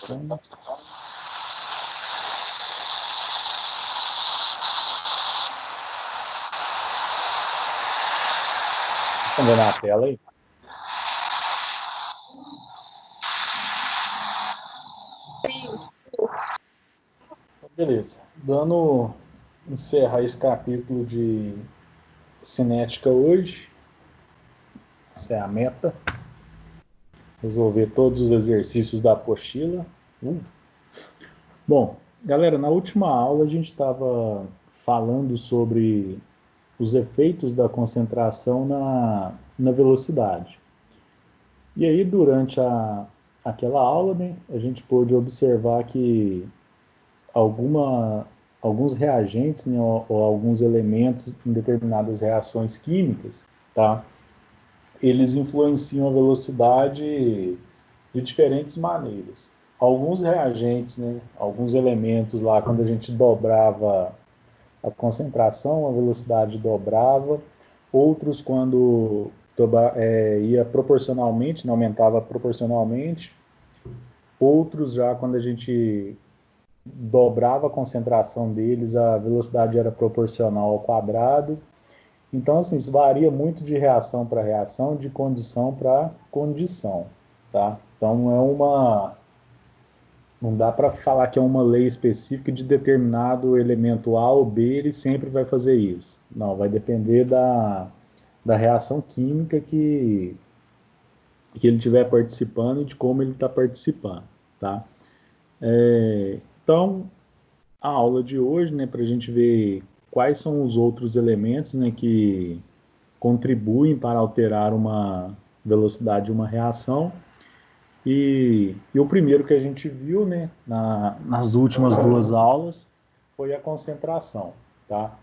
Vocês estão vendo a tela aí? Então, beleza. Dando encerrar esse capítulo de cinética hoje. Essa é a meta. Resolver todos os exercícios da apostila. Bom, galera, na última aula a gente estava falando sobre os efeitos da concentração na velocidade. E aí, durante aquela aula, né, a gente pôde observar que alguns reagentes, né, ou alguns elementos em determinadas reações químicas, tá, eles influenciam a velocidade de diferentes maneiras. Alguns reagentes, né, alguns elementos lá, quando a gente dobrava a concentração, a velocidade dobrava. Outros, quando ia proporcionalmente, não aumentava proporcionalmente. Outros, já quando a gente dobrava a concentração deles, a velocidade era proporcional ao quadrado. Então, assim, isso varia muito de reação para reação, de condição para condição, tá? Então, não dá para falar que é uma lei específica de determinado elemento A ou B, ele sempre vai fazer isso. Não, vai depender da reação química que ele estiver participando e de como ele está participando, tá? Então, a aula de hoje, né, para a gente ver quais são os outros elementos, né, que contribuem para alterar uma velocidade de uma reação. E o primeiro que a gente viu, né, nas últimas duas aulas foi a concentração, tá?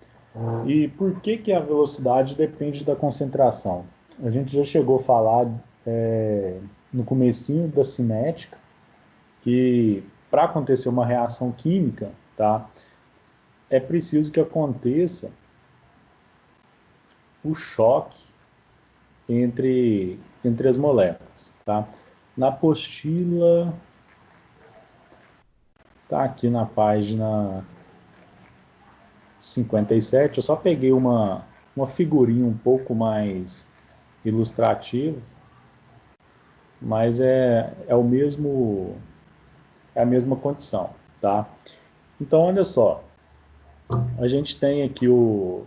E por que a velocidade depende da concentração? A gente já chegou a falar no comecinho da cinética que para acontecer uma reação química, tá, é preciso que aconteça o choque entre as moléculas, tá? Na apostila, tá aqui na página 57, eu só peguei uma figurinha um pouco mais ilustrativa, mas é o mesmo, é a mesma condição, tá? Então, olha só, a gente tem aqui um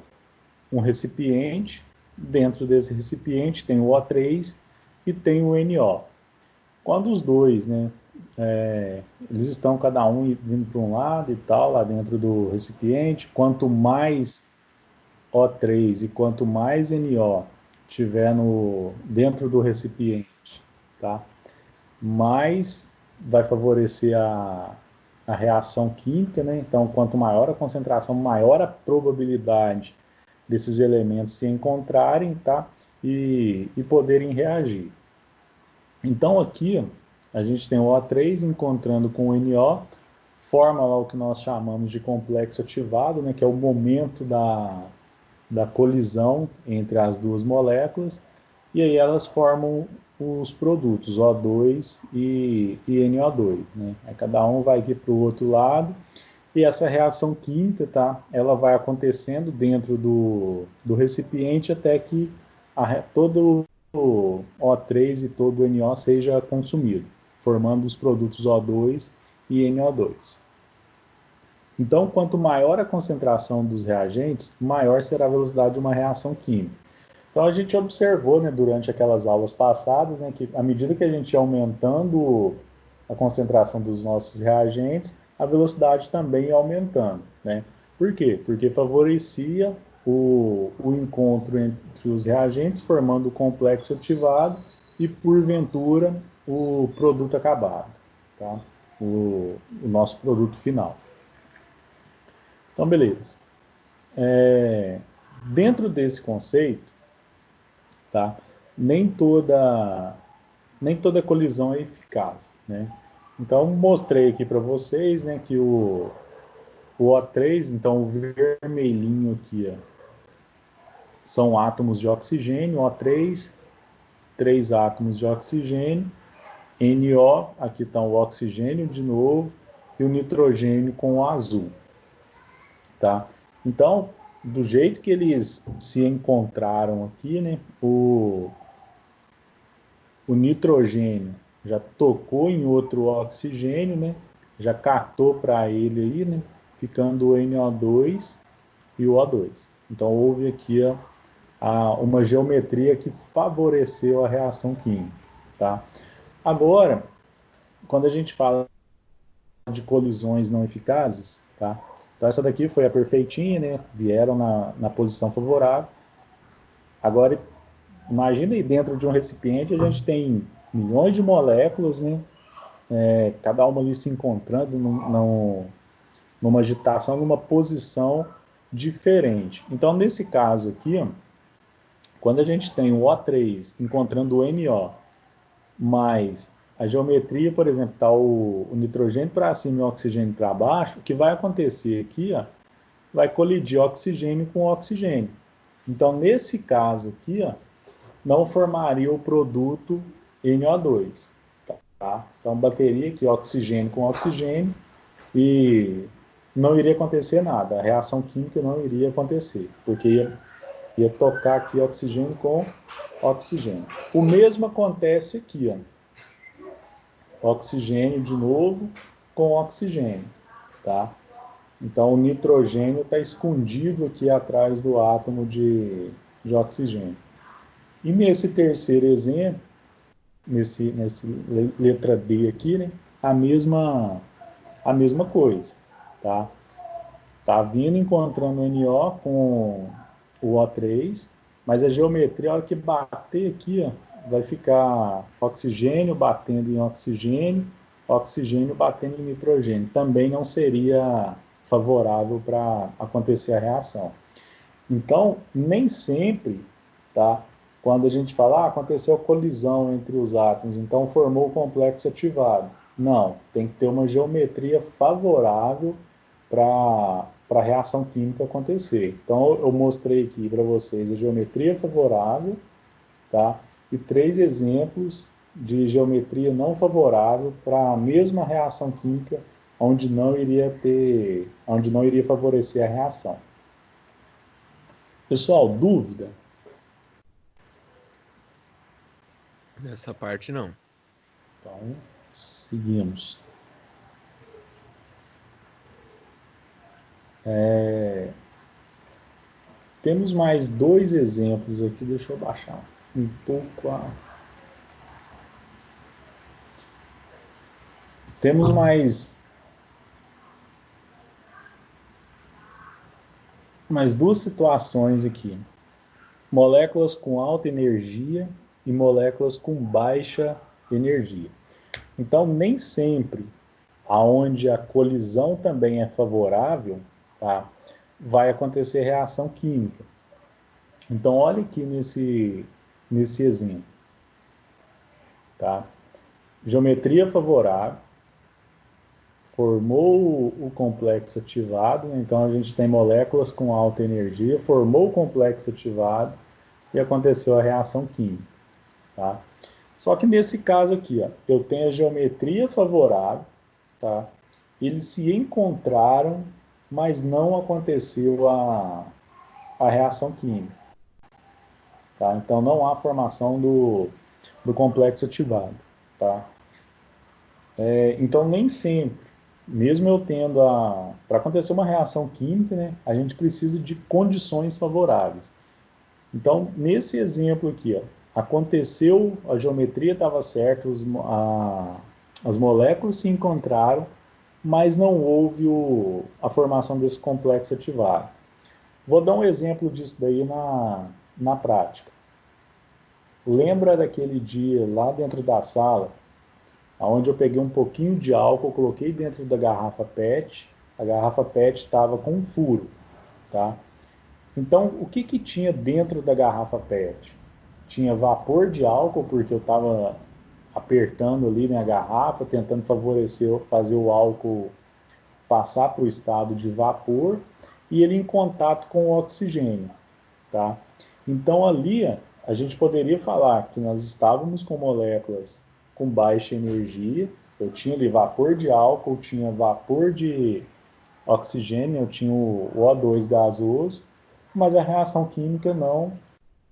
recipiente, dentro desse recipiente tem o O3 e tem o NO. Quando os dois, né, eles estão cada um vindo para um lado e tal, lá dentro do recipiente, quanto mais O3 e quanto mais NO tiver dentro do recipiente, tá, mais vai favorecer a reação química, né? Então, quanto maior a concentração, maior a probabilidade desses elementos se encontrarem, tá? E poderem reagir. Então, aqui, a gente tem o O3 encontrando com o NO, forma lá o que nós chamamos de complexo ativado, né? Que é o momento da colisão entre as duas moléculas, e aí elas formam os produtos O2 e NO2, né? Aí cada um vai aqui para o outro lado, e essa reação química, tá? Ela vai acontecendo dentro do recipiente até que todo o O3 e todo o NO seja consumido, formando os produtos O2 e NO2. Então, quanto maior a concentração dos reagentes, maior será a velocidade de uma reação química. Então, a gente observou, né, durante aquelas aulas passadas, né, que à medida que a gente ia aumentando a concentração dos nossos reagentes, a velocidade também ia aumentando, né? Por quê? Porque favorecia o encontro entre os reagentes, formando o complexo ativado e, porventura, o produto acabado, tá? O nosso produto final. Então, beleza. Dentro desse conceito, tá? Nem toda, nem toda colisão é eficaz, né? Então, mostrei aqui para vocês, né, que o O3, então o vermelhinho aqui, ó, são átomos de oxigênio, O3, 3 átomos de oxigênio, NO, aqui está o oxigênio de novo, e o nitrogênio com o azul. Tá? Então, do jeito que eles se encontraram aqui, né, o nitrogênio já tocou em outro oxigênio, né, já cartou para ele aí, né, ficando o NO2 e o O2. Então, houve aqui uma geometria que favoreceu a reação química. Tá? Agora, quando a gente fala de colisões não eficazes, tá? Então essa daqui foi a perfeitinha, né? Vieram na posição favorável. Agora, imagina aí dentro de um recipiente a gente tem milhões de moléculas, né? Cada uma ali se encontrando numa agitação, numa posição diferente. Então, nesse caso aqui, ó, quando a gente tem o O3 encontrando o NO, mais a geometria, por exemplo, está o nitrogênio para cima e o oxigênio para baixo, o que vai acontecer aqui, ó, vai colidir oxigênio com oxigênio. Então, nesse caso aqui, ó, não formaria o produto NO2. Tá? Então, bateria aqui, oxigênio com oxigênio, e não iria acontecer nada. A reação química não iria acontecer, porque ia tocar aqui oxigênio com oxigênio. O mesmo acontece aqui, ó. Oxigênio de novo com oxigênio, tá? Então o nitrogênio está escondido aqui atrás do átomo de oxigênio. E nesse terceiro exemplo, nesse letra D aqui, né, a mesma coisa, tá? Tá vindo encontrando o NO com o O3, mas a geometria, a hora que bater aqui, ó, vai ficar oxigênio batendo em oxigênio, oxigênio batendo em nitrogênio. Também não seria favorável para acontecer a reação. Então, nem sempre, tá? Quando a gente fala, aconteceu colisão entre os átomos, então formou o complexo ativado. Não, tem que ter uma geometria favorável para a reação química acontecer. Então, eu mostrei aqui para vocês a geometria favorável, tá? E 3 exemplos de geometria não favorável para a mesma reação química, onde não iria favorecer a reação. Pessoal, dúvida? Nessa parte, não. Então, seguimos. Temos mais 2 exemplos aqui, deixa eu baixar um pouco a... Temos mais 2 situações aqui. Moléculas com alta energia e moléculas com baixa energia. Então, nem sempre, aonde a colisão também é favorável, tá, vai acontecer reação química. Então, olha aqui nesse exemplo. Tá? Geometria favorável, formou o complexo ativado, né? Então a gente tem moléculas com alta energia, formou o complexo ativado e aconteceu a reação química. Tá? Só que nesse caso aqui, ó, eu tenho a geometria favorável, tá? Eles se encontraram, mas não aconteceu a reação química. Tá? Então não há formação do complexo ativado. Tá? Então nem sempre, mesmo eu tendo para acontecer uma reação química, né, a gente precisa de condições favoráveis. Então, nesse exemplo aqui, ó, aconteceu, a geometria estava certa, as moléculas se encontraram, mas não houve a formação desse complexo ativado. Vou dar um exemplo disso daí na prática. Lembra daquele dia lá dentro da sala, onde eu peguei um pouquinho de álcool, coloquei dentro da garrafa PET, a garrafa PET estava com um furo, tá? Então, o que tinha dentro da garrafa PET? Tinha vapor de álcool, porque eu estava apertando ali minha garrafa, tentando fazer o álcool passar para o estado de vapor, e ele em contato com o oxigênio, tá? Então, ali, a gente poderia falar que nós estávamos com moléculas com baixa energia. Eu tinha ali vapor de álcool, tinha vapor de oxigênio, eu tinha o O2 gasoso, mas a reação química não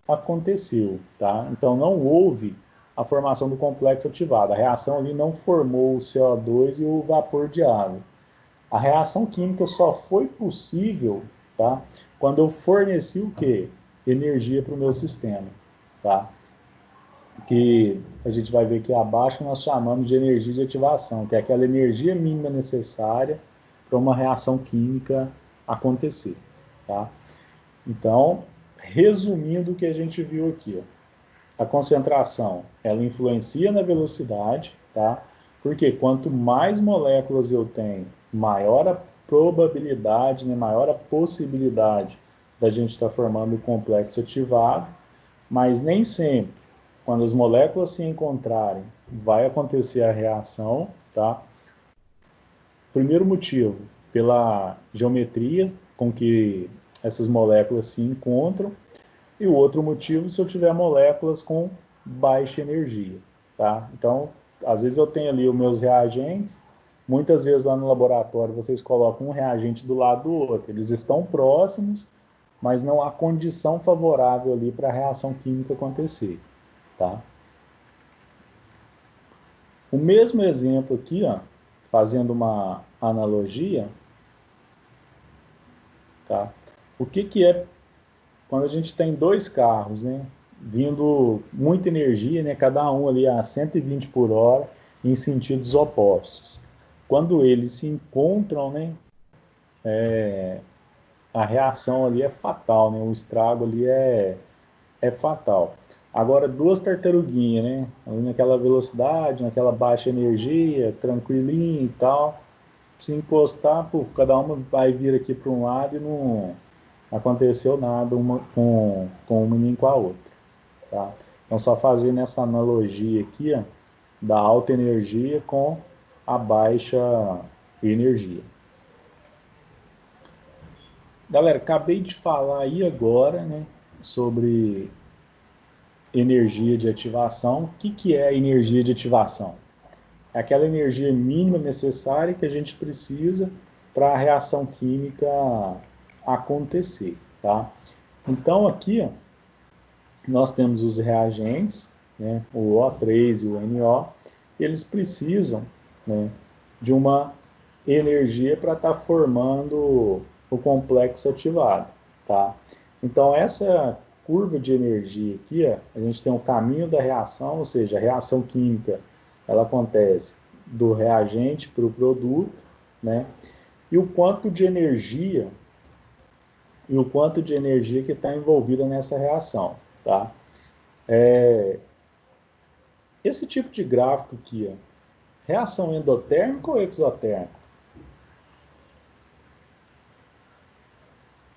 aconteceu, tá? Então não houve a formação do complexo ativado. A reação ali não formou o CO2 e o vapor de água. A reação química só foi possível, tá? Quando eu forneci o quê? Energia para o meu sistema, tá? Que a gente vai ver que abaixo nós chamamos de energia de ativação, que é aquela energia mínima necessária para uma reação química acontecer, tá? Então, resumindo o que a gente viu aqui, ó, a concentração, ela influencia na velocidade, tá? Porque quanto mais moléculas eu tenho, maior a probabilidade, né, maior a possibilidade da gente estar formando o complexo ativado, mas nem sempre, quando as moléculas se encontrarem, vai acontecer a reação, tá? Primeiro motivo, pela geometria com que essas moléculas se encontram, e o outro motivo, se eu tiver moléculas com baixa energia, tá? Então, às vezes eu tenho ali os meus reagentes, muitas vezes lá no laboratório vocês colocam um reagente do lado do outro, eles estão próximos, mas não há condição favorável ali para a reação química acontecer, tá? O mesmo exemplo aqui, ó, fazendo uma analogia, tá? O que que é quando a gente tem dois carros, né, vindo muita energia, né, cada um ali a 120 por hora, em sentidos opostos. Quando eles se encontram, né, a reação ali é fatal, né, o estrago ali é fatal. Agora, duas tartaruguinhas, né, ali naquela velocidade, naquela baixa energia, tranquilinho e tal, se encostar, pô, cada uma vai vir aqui para um lado e não aconteceu nada uma, com uma nem com a outra. Tá? Então, só fazendo essa analogia aqui, ó, da alta energia com a baixa energia. Galera, acabei de falar aí agora, né, sobre energia de ativação. O que, que é a energia de ativação? É aquela energia mínima necessária que a gente precisa para a reação química acontecer. Tá? Então, aqui, ó, nós temos os reagentes, né, o O3 e o NO, eles precisam, né, de uma energia para estar formando o complexo ativado, tá? Então, essa curva de energia aqui, ó, a gente tem o caminho da reação, ou seja, a reação química, ela acontece do reagente para o produto, né? E o quanto de energia que está envolvida nessa reação, tá? Esse tipo de gráfico aqui, ó, reação endotérmica ou exotérmica?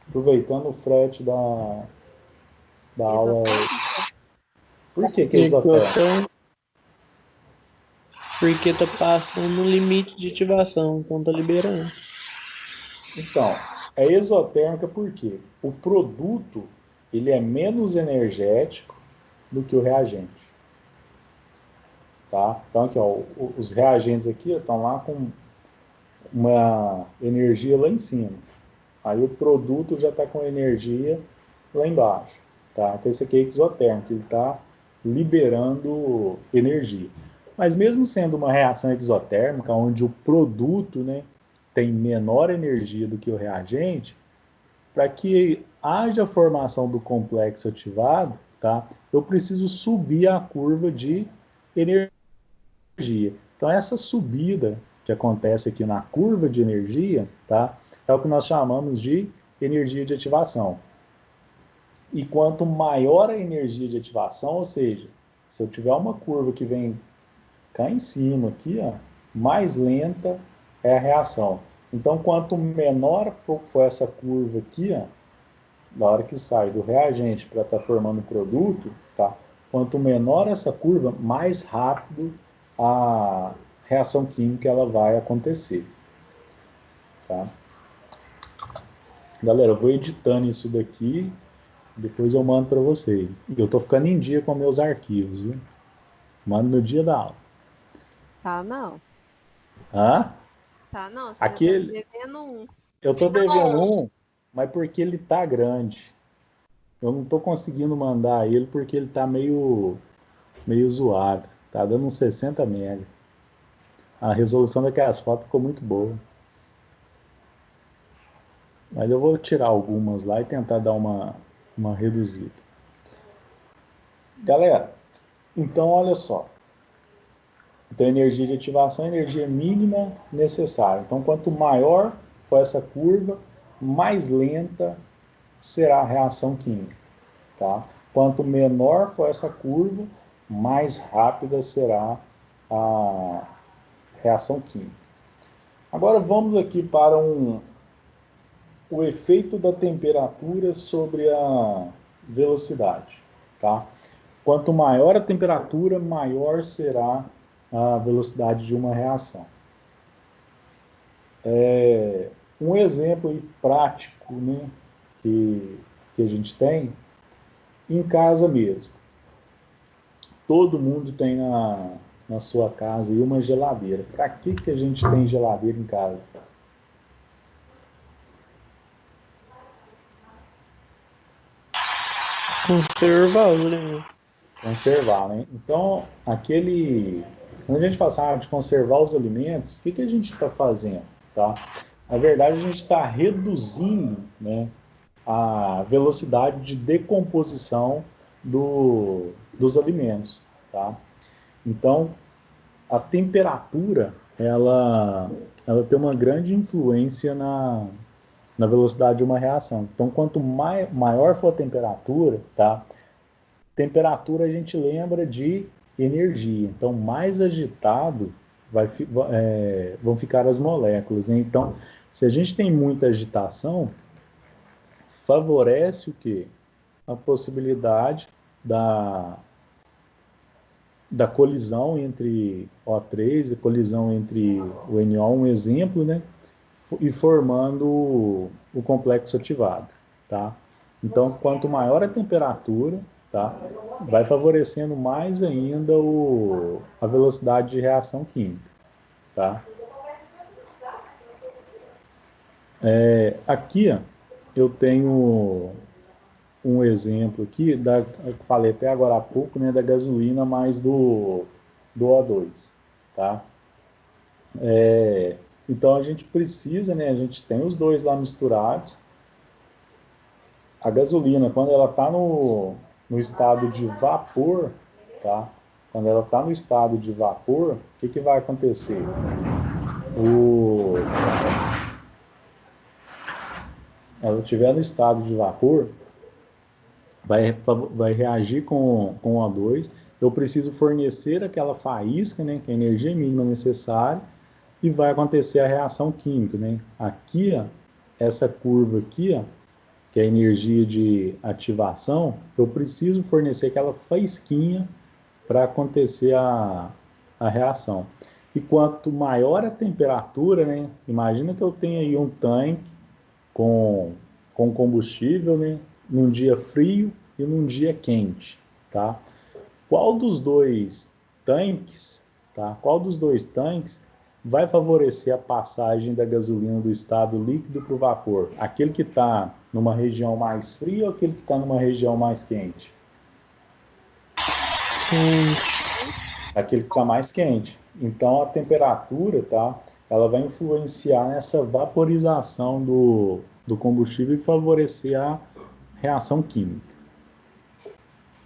Aproveitando o frete da aula. Por que é exotérmica? Porque tá passando no limite de ativação, então tá liberando. Então, é exotérmica porque o produto ele é menos energético do que o reagente. Tá? Então, aqui, ó, os reagentes aqui estão lá com uma energia lá em cima. Aí o produto já está com energia lá embaixo. Tá? Então, esse aqui é exotérmico, ele está liberando energia. Mas mesmo sendo uma reação exotérmica, onde o produto, né, tem menor energia do que o reagente, para que haja formação do complexo ativado, tá, eu preciso subir a curva de energia. Então, essa subida que acontece aqui na curva de energia, tá, é o que nós chamamos de energia de ativação. E quanto maior a energia de ativação, ou seja, se eu tiver uma curva que vem cá em cima, aqui, ó, mais lenta é a reação. Então, quanto menor for essa curva aqui, ó, na hora que sai do reagente para estar formando o produto, tá? Quanto menor essa curva, mais rápido a reação química ela vai acontecer. Tá? Galera, eu vou editando isso daqui, depois eu mando para vocês. E eu estou ficando em dia com meus arquivos, viu? Mando no dia da aula. Tá, não. Hã? Tá, não. Você ainda tá me Aquele, devendo um. eu tô devendo um, mas porque ele tá grande. Eu não tô conseguindo mandar ele porque ele tá meio zoado. Tá dando uns 60 mega. A resolução daquelas fotos ficou muito boa. Mas eu vou tirar algumas lá e tentar dar uma reduzida. Galera, então olha só. Então, energia de ativação é a energia mínima necessária. Então, quanto maior for essa curva, mais lenta será a reação química. Tá? Quanto menor for essa curva, mais rápida será a reação química. Agora vamos aqui para o efeito da temperatura sobre a velocidade. Tá? Quanto maior a temperatura, maior será a velocidade de uma reação. Um exemplo aí prático, né, que a gente tem em casa mesmo. Todo mundo tem na sua casa aí uma geladeira. Para que a gente tem geladeira em casa? Conservar, né? Conservar, né? Então, quando a gente fala assim, de conservar os alimentos, o que a gente está fazendo? Tá? Na verdade, a gente está reduzindo, né, a velocidade de decomposição dos alimentos. Tá? Então, a temperatura, ela tem uma grande influência na velocidade de uma reação. Então, quanto maior for a temperatura, tá? Temperatura a gente lembra de energia. Então, mais agitado vão ficar as moléculas, né? Então, se a gente tem muita agitação, favorece o quê? A possibilidade da colisão entre O3, a colisão entre o NO, um exemplo, né? E formando o complexo ativado, tá? Então, quanto maior a temperatura, tá? Vai favorecendo mais ainda a velocidade de reação química, tá? Aqui, ó, eu tenho um exemplo aqui, eu falei até agora há pouco, né, da gasolina mais do O2, tá? Então a gente precisa, né, a gente tem os dois lá misturados. A gasolina, quando ela está no estado de vapor, tá? Quando ela está no estado de vapor, o que vai acontecer? O, ela estiver no estado de vapor, vai reagir com o O2. Eu preciso fornecer aquela faísca, né, que é a energia mínima necessária, e vai acontecer a reação química, né? Aqui, ó, essa curva aqui, ó, que é a energia de ativação, eu preciso fornecer aquela faísquinha para acontecer a reação. E quanto maior a temperatura, né? Imagina que eu tenho aí um tanque com, com combustível, né? Num dia frio e num dia quente, tá? Qual dos dois tanques, tá? Qual dos dois tanques vai favorecer a passagem da gasolina do estado líquido para o vapor? Aquele que está numa região mais fria ou aquele que está numa região mais quente? Aquele que está mais quente. Então a temperatura, tá? Ela vai influenciar nessa vaporização do combustível e favorecer a reação química,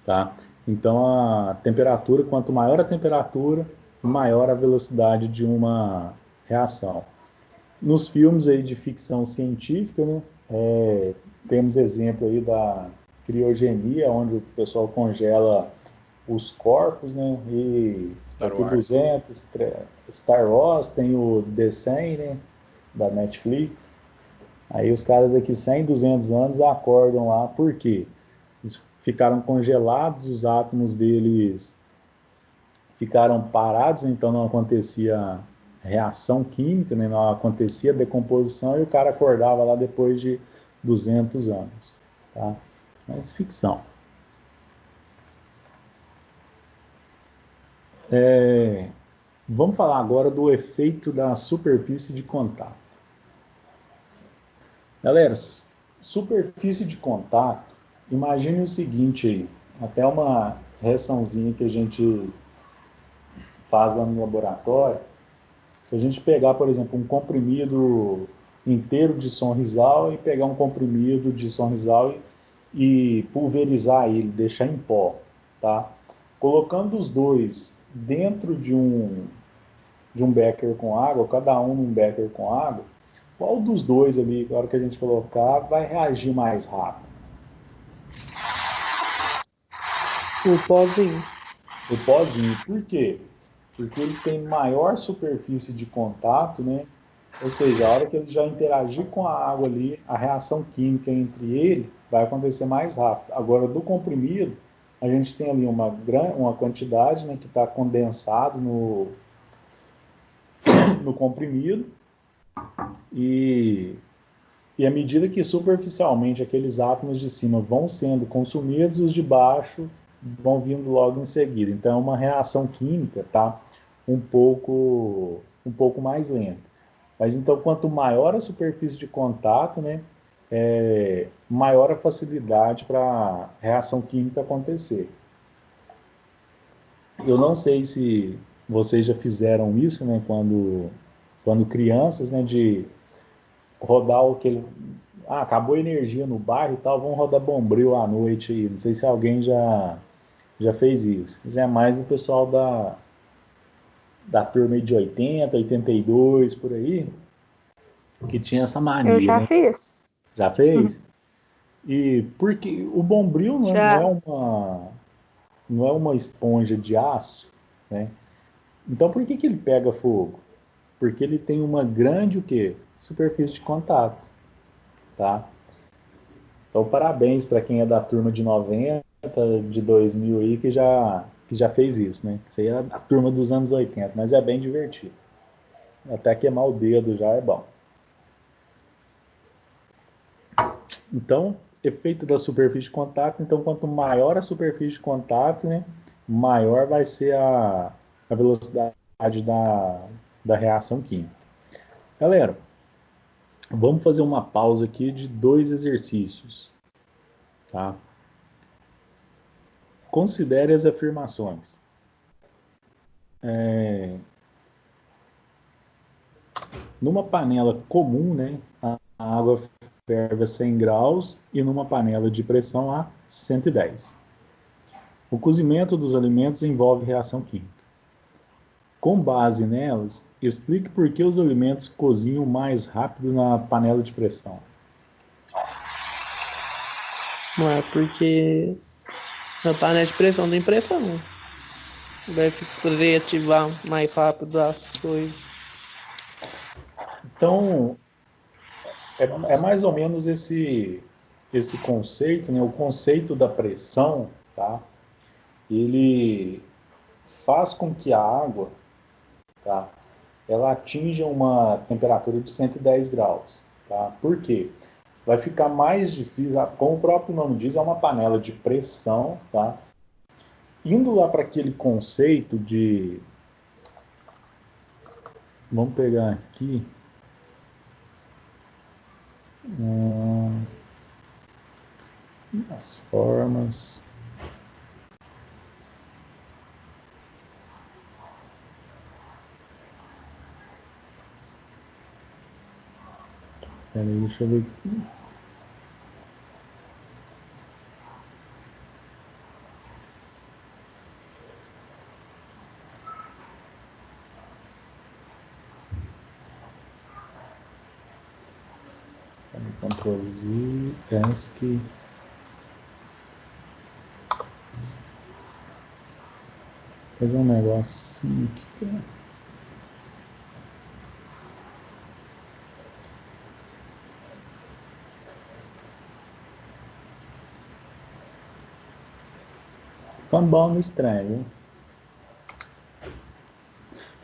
tá? Então a temperatura, quanto maior a temperatura, maior a velocidade de uma reação. Nos filmes aí de ficção científica, né, temos exemplo aí da criogenia, onde o pessoal congela os corpos, né? E Star daqui Wars. 200, Star Wars, tem o The 100, né? Da Netflix. Aí os caras daqui 100, 200 anos acordam lá, por quê? Eles ficaram congelados, os átomos deles ficaram parados, então não acontecia reação química, né? Não acontecia decomposição, e o cara acordava lá depois de 200 anos, tá? Mas ficção. Vamos falar agora do efeito da superfície de contato. Galera, superfície de contato, imagine o seguinte aí, até uma reaçãozinha que a gente faz lá no laboratório. Se a gente pegar, por exemplo, um comprimido inteiro de Sonrisal e pegar um comprimido de Sonrisal e pulverizar ele, deixar em pó, tá? Colocando os dois dentro de um becker com água, cada um num becker com água, qual dos dois ali, na hora que a gente colocar, vai reagir mais rápido? O pozinho. O pozinho. Por quê? Porque ele tem maior superfície de contato, né? Ou seja, a hora que ele já interagir com a água ali, a reação química entre ele vai acontecer mais rápido. Agora, do comprimido, a gente tem ali uma quantidade, né, que está condensado no comprimido e, e à medida que superficialmente aqueles átomos de cima vão sendo consumidos, os de baixo vão vindo logo em seguida. Então, é uma reação química, tá? Um pouco mais lenta. Mas então, quanto maior a superfície de contato, né, maior a facilidade para a reação química acontecer. Eu não sei se vocês já fizeram isso, né, quando crianças, né, de rodar aquele. Ah, acabou a energia no bairro e tal, vamos rodar Bombril à noite aí. Não sei se alguém já fez isso. Mas é mais o pessoal da turma de 80, 82, por aí, que tinha essa Eu mania, já né? fiz. Já fez? E porque o Bombril não é Já. uma esponja de aço, né? Então por que ele pega fogo? Porque ele tem uma grande o quê? Superfície de contato, tá? Então parabéns para quem é da turma de 90, de 2000 aí que já fez isso, né? Isso aí é a turma dos anos 80, mas é bem divertido. Até queimar o dedo já é bom. Então, efeito da superfície de contato. Então, quanto maior a superfície de contato, né, maior vai ser a velocidade da reação química. Galera, vamos fazer uma pausa aqui de 2 exercícios. Tá? Considere as afirmações. Numa panela comum, né, a água ferve a 100 graus e numa panela de pressão a 110. O cozimento dos alimentos envolve reação química. Com base nelas, explique por que os alimentos cozinham mais rápido na panela de pressão. Não é porque na panela de pressão tem pressão. Vai fazer ativar mais rápido as coisas. Então, é mais ou menos esse conceito, né? O conceito da pressão, tá? Ele faz com que a água, tá? Ela atinja uma temperatura de 110 graus, tá? Por quê? Vai ficar mais difícil, como o próprio nome diz, é uma panela de pressão, tá? Indo lá para aquele conceito de. Vamos pegar aqui. As formas. Peraí, deixa eu ver aqui. Ctrl Z, ESC. Fazer um negocinho aqui. Ficando bom no estranho, viu?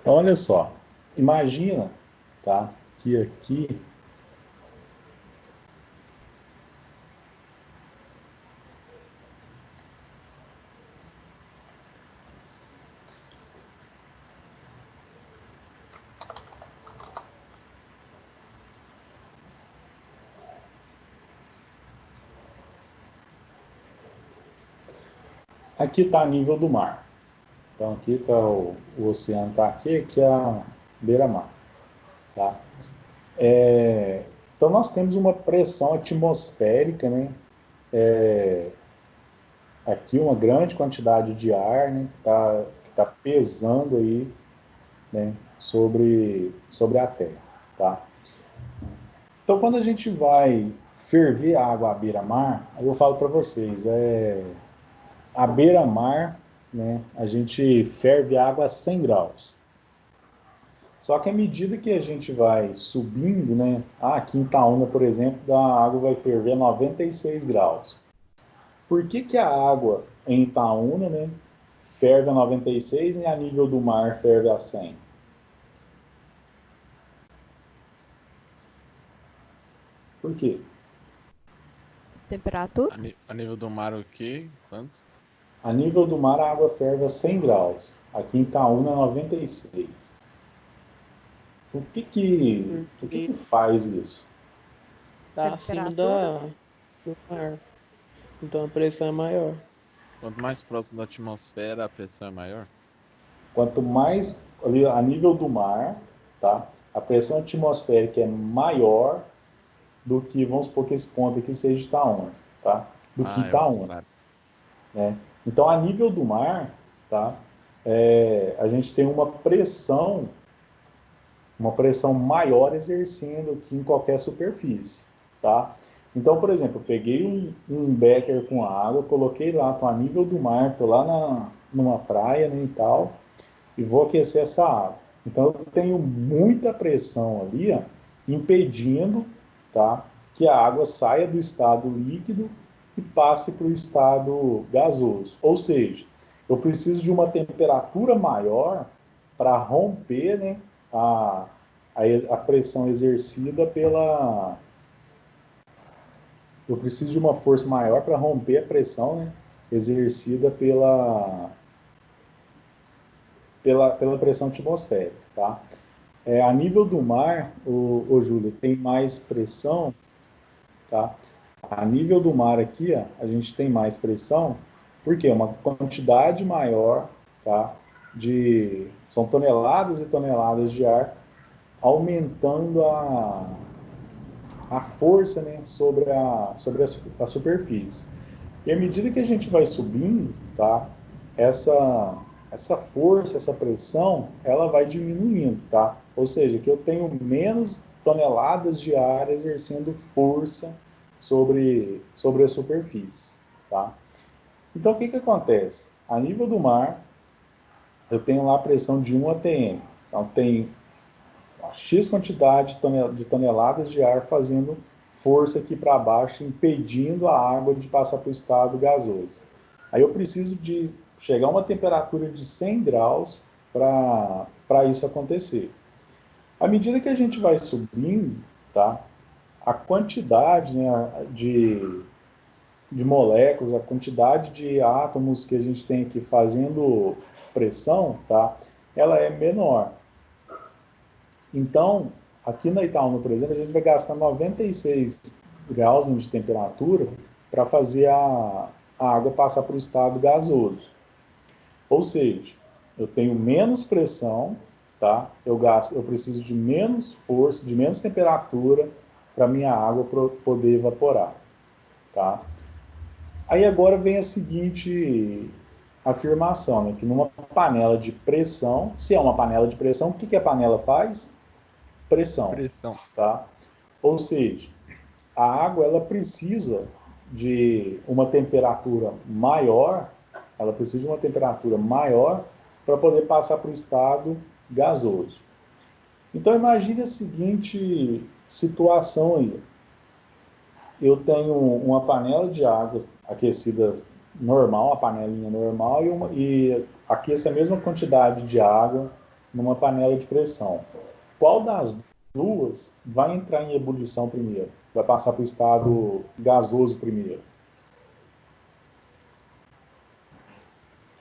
Então, olha só. Imagina, tá? Que aqui. aqui está a nível do mar. Então aqui está o oceano está aqui é a beira-mar, tá? Então nós temos uma pressão atmosférica, né? Aqui uma grande quantidade de ar, né? Que tá pesando aí, né? Sobre a Terra, tá? Então quando a gente vai ferver a água à beira-mar, aí eu falo para vocês, à beira-mar, né? A gente ferve a água a 100 graus. Só que à medida que a gente vai subindo, né? Aqui em Itaúna, por exemplo, a água vai ferver a 96 graus. Por que que a água em Itaúna, né, ferve a 96 e a nível do mar ferve a 100? Por quê? Temperatura? A nível do mar, o quê? Quantos? A nível do mar a água ferve a 100 graus. Aqui em Itaúna, 96. O que que Porque faz isso? tá acima Temperatura? do mar. Então a pressão é maior. Quanto mais próximo da atmosfera, a pressão é maior? Quanto mais ali, a nível do mar, tá? A pressão atmosférica é maior do que, vamos supor que esse ponto aqui seja Itaúna, tá? Do que Ah, é o Itaúna, contrário. né? Então, a nível do mar, tá? A gente tem uma pressão maior exercendo aqui em qualquer superfície, tá? Então, por exemplo, eu peguei um becker com água, coloquei lá, tô a nível do mar, tô lá numa praia, né, e tal, e vou aquecer essa água. Então eu tenho muita pressão ali, ó, impedindo, tá, que a água saia do estado líquido e passe para o estado gasoso. Ou seja, eu preciso de uma temperatura maior para romper, né, a, a pressão exercida pela. Eu preciso de uma força maior para romper a pressão, né, exercida pela pressão atmosférica, tá? A nível do mar, o Júlio, tem mais pressão, tá? A nível do mar aqui, ó, a gente tem mais pressão, porque uma quantidade maior, tá? São toneladas e toneladas de ar aumentando a força, né, sobre a superfície. E à medida que a gente vai subindo, tá? Essa, essa força, essa pressão, ela vai diminuindo, tá? Ou seja, que eu tenho menos toneladas de ar exercendo força sobre a superfície, tá? Então, o que que acontece? A nível do mar, eu tenho lá a pressão de 1 atm. Então, tem X quantidade de toneladas de ar fazendo força aqui para baixo, impedindo a água de passar para o estado gasoso. Aí eu preciso de chegar a uma temperatura de 100 graus para isso acontecer. À medida que a gente vai subindo, tá, a quantidade, né, de moléculas, a quantidade de átomos que a gente tem aqui fazendo pressão, tá, ela é menor. Então, aqui na Itaúna, por exemplo, a gente vai gastar 96 graus de temperatura para fazer a água passar para o estado gasoso. Ou seja, eu tenho menos pressão, tá? Eu preciso de menos força, de menos temperatura para minha água poder evaporar, tá? Aí agora vem a seguinte afirmação, né? Que numa panela de pressão, se é uma panela de pressão, o que que a panela faz? Pressão, Pressão. tá? Ou seja, a água ela precisa de uma temperatura maior, ela precisa de uma temperatura maior para poder passar para o estado gasoso. Então imagine a seguinte situação aí. Eu tenho uma panela de água aquecida normal, a panelinha normal, e aqueço a mesma quantidade de água numa panela de pressão. Qual das duas vai entrar em ebulição primeiro? Vai passar para o estado gasoso primeiro?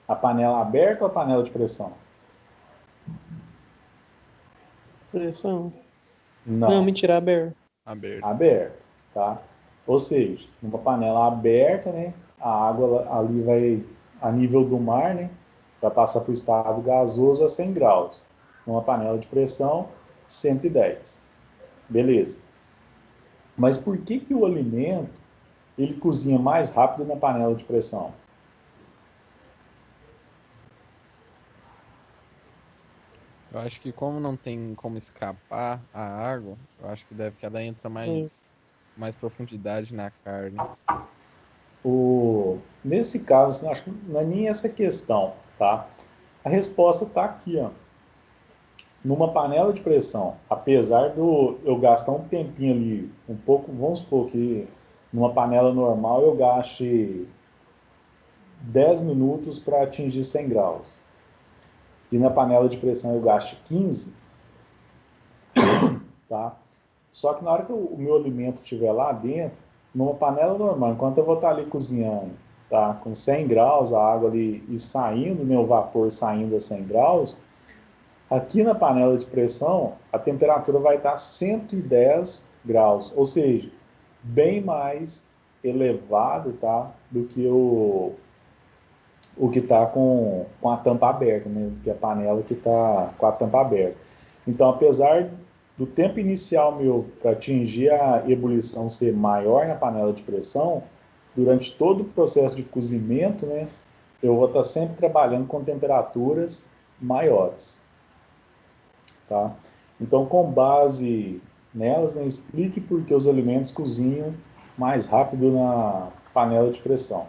A panela aberta ou a panela de pressão? Pressão. Não, Não, mentira, aberto. Aberto. aberta, tá? Ou seja, numa panela aberta, né, a água ali vai a nível do mar, né? Vai passar para o estado gasoso a 100 graus. Numa panela de pressão, 110. Beleza. Mas por que que o alimento ele cozinha mais rápido na panela de pressão? Eu acho que como não tem como escapar a água, eu acho que deve que ela entra Sim. mais profundidade na carne. Nesse caso, assim, acho que não é nem essa questão, tá? A resposta está aqui, ó. Numa panela de pressão, apesar do eu gastar um tempinho ali, um pouco, vamos supor que numa panela normal eu gaste 10 minutos para atingir 100 graus. E na panela de pressão eu gaste 15, tá? Só que na hora que o meu alimento estiver lá dentro, numa panela normal, enquanto eu vou estar ali cozinhando, tá? Com 100 graus, a água ali e saindo, né, o vapor saindo a 100 graus, aqui na panela de pressão, a temperatura vai estar 110 graus, ou seja, bem mais elevado, tá? Do que o que está com a tampa aberta, né? Do que a panela que está com a tampa aberta. Então, apesar do tempo inicial meu para atingir a ebulição ser maior na panela de pressão, durante todo o processo de cozimento, né, eu vou estar sempre trabalhando com temperaturas maiores. Tá? Então, com base nelas, né, explique por que os alimentos cozinham mais rápido na panela de pressão.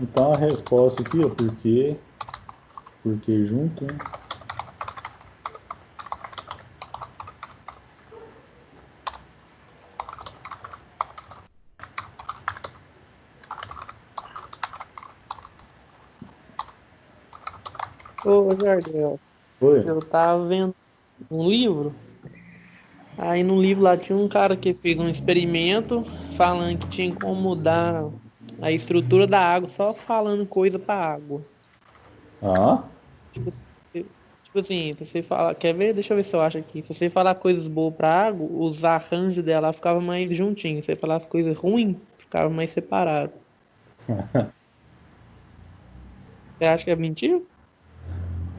Então, a resposta aqui é porque junto, né? Ô, Jardel, Foi? eu tava vendo um livro, aí no livro lá tinha um cara que fez um experimento falando que tinha como mudar a estrutura da água só falando coisa pra água. Ah, Tipo, tipo assim, se você falar, quer ver? Deixa eu ver se eu acho aqui. Se você falar coisas boas pra água, os arranjos dela ficavam mais juntinhos. Se você falar as coisas ruins, ficava mais separado. Você acha que é mentira?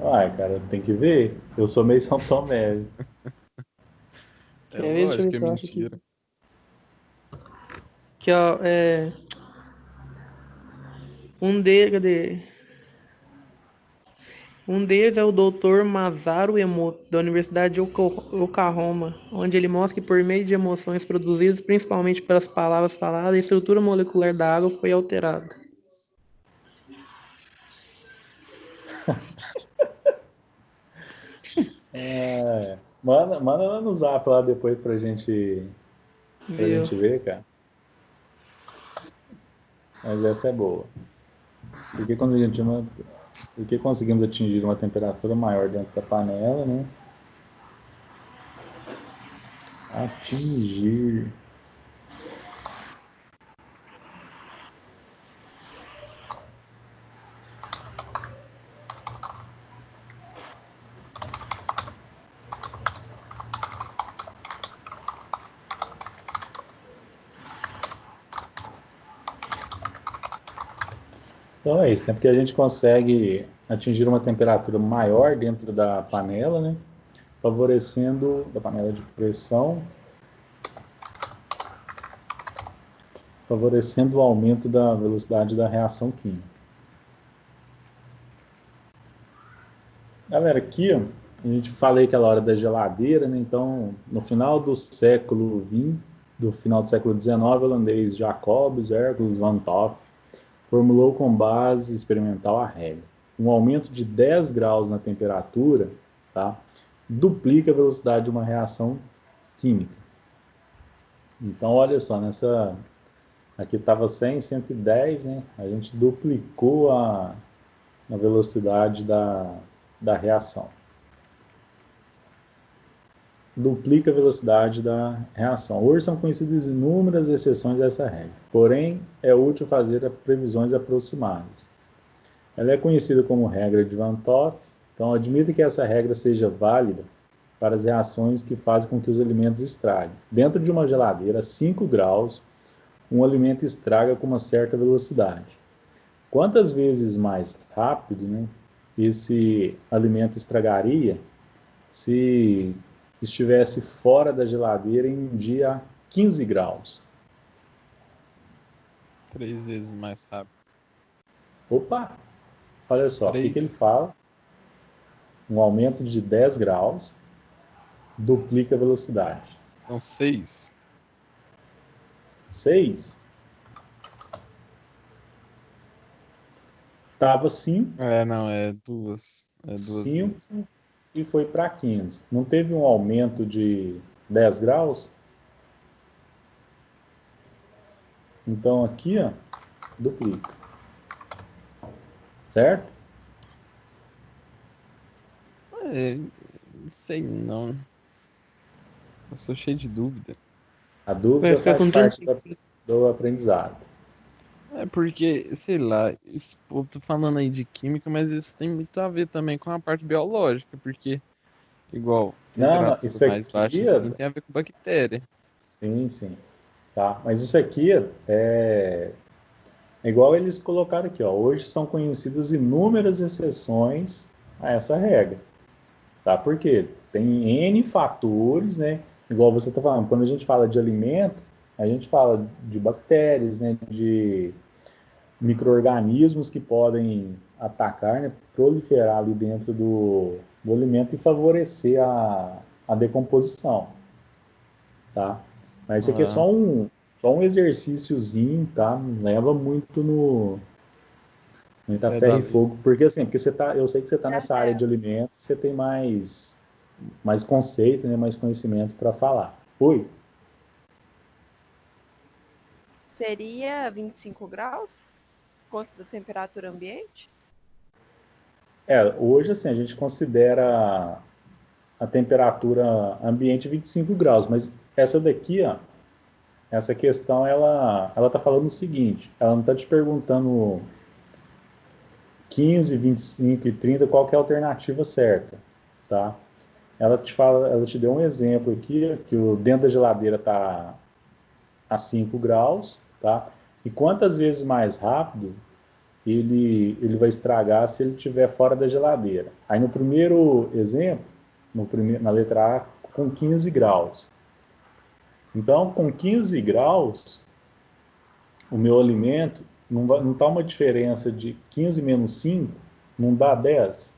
ai, cara, tem que ver. Eu sou meio São Tomé. É Quer ver? Deixa eu lógico ver que é se eu acho aqui. mentira. Que ó, um deles, cadê? Um deles é o Dr. Masaru Emoto, da Universidade de Oklahoma, onde ele mostra que por meio de emoções produzidas principalmente pelas palavras faladas, a estrutura molecular da água foi alterada. Manda lá no zap lá depois pra Viu? gente ver, cara. Mas essa é boa. Porque quando a gente porque conseguimos atingir uma temperatura maior dentro da panela, né? Atingir. Então é isso, né? Porque a gente consegue atingir uma temperatura maior dentro da panela, né? Favorecendo da panela de pressão, favorecendo o aumento da velocidade da reação química. Galera, aqui ó, a gente falei aquela hora da geladeira, né? Então, no final do século XX, do final do século XIX, o holandês Jacobus Hercules van 't Hoff formulou com base experimental a regra. Um aumento de 10 graus na temperatura, tá, duplica a velocidade de uma reação química. Então, olha só, aqui estava 100, 110, né? A gente duplicou a velocidade da reação. Duplica a velocidade da reação. Hoje são conhecidas inúmeras exceções a essa regra, porém é útil fazer previsões aproximadas. Ela é conhecida como regra de Van 't Hoff, então admita que essa regra seja válida para as reações que fazem com que os alimentos estraguem. Dentro de uma geladeira a 5 graus, um alimento estraga com uma certa velocidade. Quantas vezes mais rápido, né, esse alimento estragaria se estivesse fora da geladeira em um dia a 15 graus? 3 vezes mais rápido. Opa, olha só, o que ele 3. fala? Um aumento de 10 graus duplica a velocidade. Então, 6. 6, estava 5, Não, é 2. É 2 vezes. e foi para 15. Não teve um aumento de 10 graus? Então aqui, ó, duplica, certo? É, não sei não. Eu sou cheio de dúvida. A Vai dúvida ficar faz com parte 35. do aprendizado. É porque, sei lá, esse povo tá falando aí de química, mas isso tem muito a ver também com a parte biológica, porque, igual, Não, não, temperatura isso mais aqui, baixa, sim, tem a ver com bactéria. sim, sim, tá. Mas isso aqui é igual eles colocaram aqui, ó. Hoje são conhecidas inúmeras exceções a essa regra, tá? Porque tem N fatores, né? Igual você está falando, quando a gente fala de alimento, a gente fala de bactérias, né? De micro-organismos que podem atacar, né? Proliferar ali dentro do alimento e favorecer a decomposição, tá? Mas isso aqui é Ah, só um exercíciozinho, tá? Não leva muito no muita é ferro da e lei. fogo, porque assim, porque você tá, eu sei que você está Tá nessa área de certo. alimentos, você tem mais conceito, né, mais conhecimento para falar. Oi? Seria 25 graus? Quanto da temperatura ambiente? Hoje assim, a gente considera a temperatura ambiente 25 graus, mas essa daqui, ó, essa questão, ela tá falando o seguinte, ela não está te perguntando 15, 25 e 30, qual que é a alternativa certa, tá? Ela te deu um exemplo aqui, que o dentro da geladeira está a 5 graus, tá? E quantas vezes mais rápido ele vai estragar se ele estiver fora da geladeira. Aí no primeiro exemplo, na letra A, com 15 graus. Então, com 15 graus, o meu alimento não está uma diferença de 15 menos 5, não dá 10.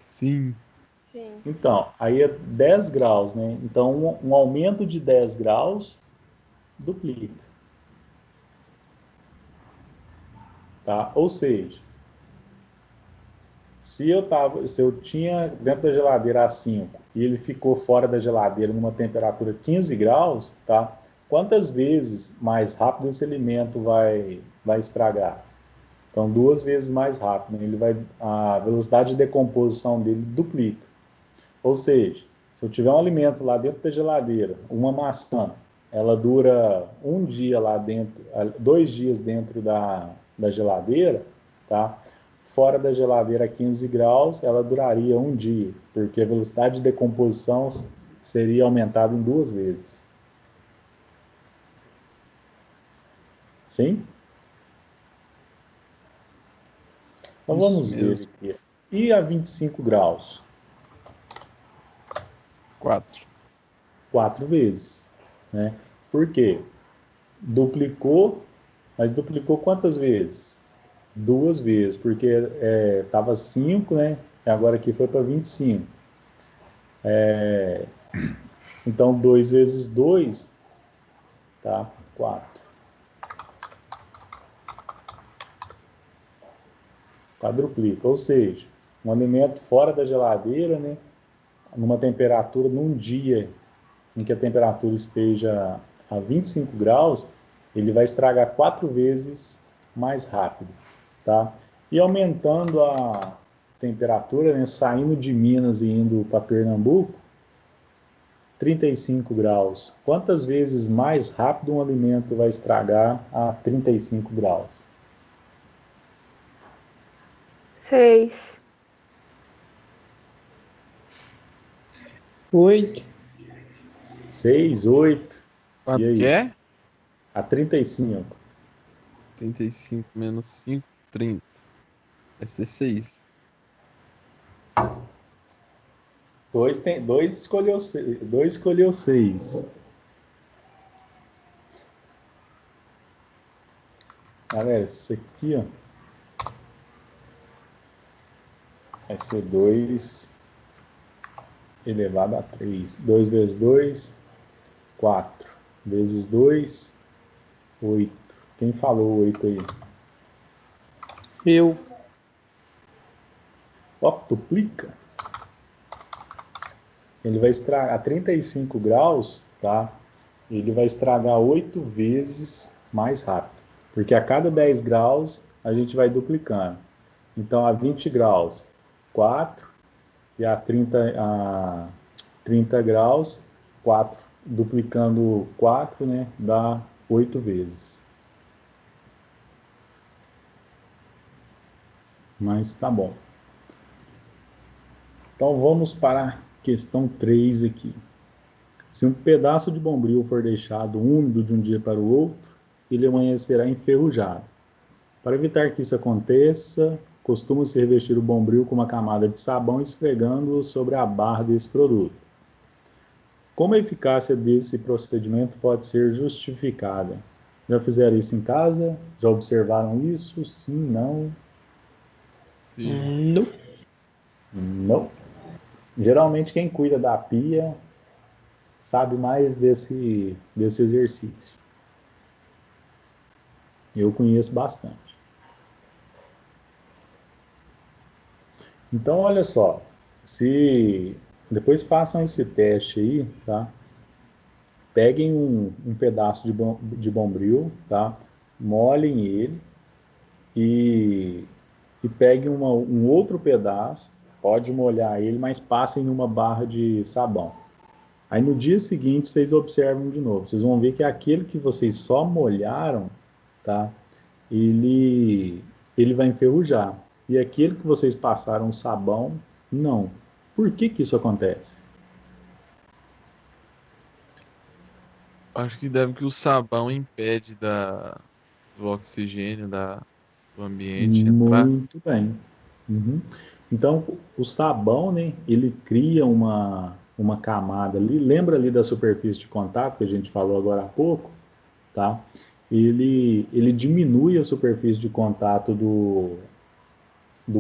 Sim. Sim. Então, aí é 10 graus, né? Então, um aumento de 10 graus duplica, tá? Ou seja, se eu tinha dentro da geladeira a 5 e ele ficou fora da geladeira numa temperatura 15 graus, tá? Quantas vezes mais rápido esse alimento vai estragar? Então, 2 vezes mais rápido. A velocidade de decomposição dele duplica. Ou seja, se eu tiver um alimento lá dentro da geladeira, uma maçã, ela dura um dia lá dentro, 2 dias dentro da geladeira, tá? Fora da geladeira a 15 graus, ela duraria um dia, porque a velocidade de decomposição seria aumentada em 2 vezes. Sim? Então Isso vamos ver mesmo. aqui. E a 25 graus? 4. 4 vezes, né? Por quê? Duplicou, mas duplicou quantas vezes? 2 vezes, porque estava 5, né? Agora aqui foi para 25. Então, 2 vezes 2, tá? 4. Quadruplica. Ou seja, um alimento fora da geladeira, né? Numa temperatura, num dia em que a temperatura esteja a 25 graus, ele vai estragar 4 vezes mais rápido, tá? E aumentando a temperatura, né, saindo de Minas e indo para Pernambuco, 35 graus. Quantas vezes mais rápido um alimento vai estragar a 35 graus? 6. 8. 6, 8. E Quanto aí? que é? A 35. 35 menos 5, 30. Vai ser 6. Dois escolheu 6. Dois escolheu 6. Galera, isso aqui, ó, vai ser 2 elevado a 3. 2 vezes 2, 4. Vezes 2, 8. Quem falou 8 aí? Eu. Octuplica. Ele vai estragar a 35 graus, tá? Ele vai estragar 8 vezes mais rápido. Porque a cada 10 graus a gente vai duplicando. Então a 20 graus, 4. E a 30 graus, 4. Duplicando 4, né? Dá 8 vezes. Mas tá bom. Então vamos para a questão 3 aqui. Se um pedaço de bombril for deixado úmido de um dia para o outro, ele amanhecerá enferrujado. Para evitar que isso aconteça, costuma-se revestir o bombril com uma camada de sabão esfregando-o sobre a barra desse produto. Como a eficácia desse procedimento pode ser justificada? Já fizeram isso em casa? Já observaram isso? Sim, não? Sim. Não. Não. Geralmente quem cuida da pia sabe mais desse exercício. Eu conheço bastante. Então, olha só, se depois façam esse teste aí, tá? Peguem um pedaço de bombril, tá? Molhem ele e, e peguem um outro pedaço, pode molhar ele, mas passem numa barra de sabão. Aí no dia seguinte vocês observam de novo. Vocês vão ver que aquele que vocês só molharam, tá? Ele, ele vai enferrujar. E aquele que vocês passaram sabão, não. Por que que isso acontece? Acho que deve que o sabão impede do oxigênio do ambiente entrar. Muito bem. Uhum. Então, o sabão, né, ele cria uma camada ali, lembra ali da superfície de contato que a gente falou agora há pouco, tá? Ele diminui a superfície de contato do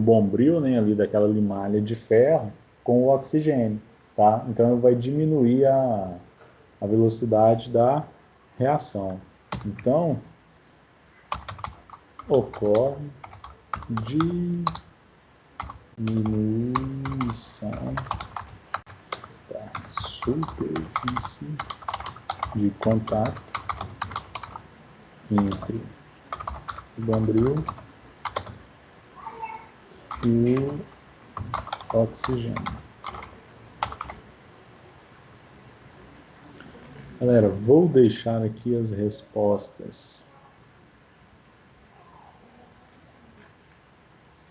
bombril, né, ali daquela limalha de ferro com o oxigênio, tá? Então ele vai diminuir a velocidade da reação. Então ocorre diminuição da superfície de contato entre o bombril e o oxigênio. Galera, vou deixar aqui as respostas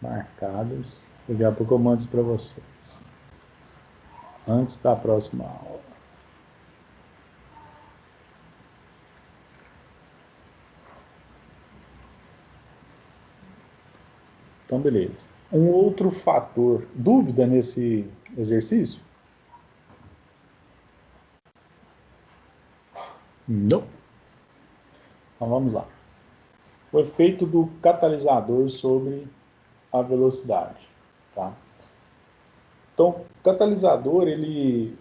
marcadas. Daqui a pouco eu mando isso para vocês. Antes da próxima aula. Então, beleza. Um outro fator. Dúvida nesse exercício? Não. Então, vamos lá. O efeito do catalisador sobre a velocidade. Tá? Então, o catalisador ele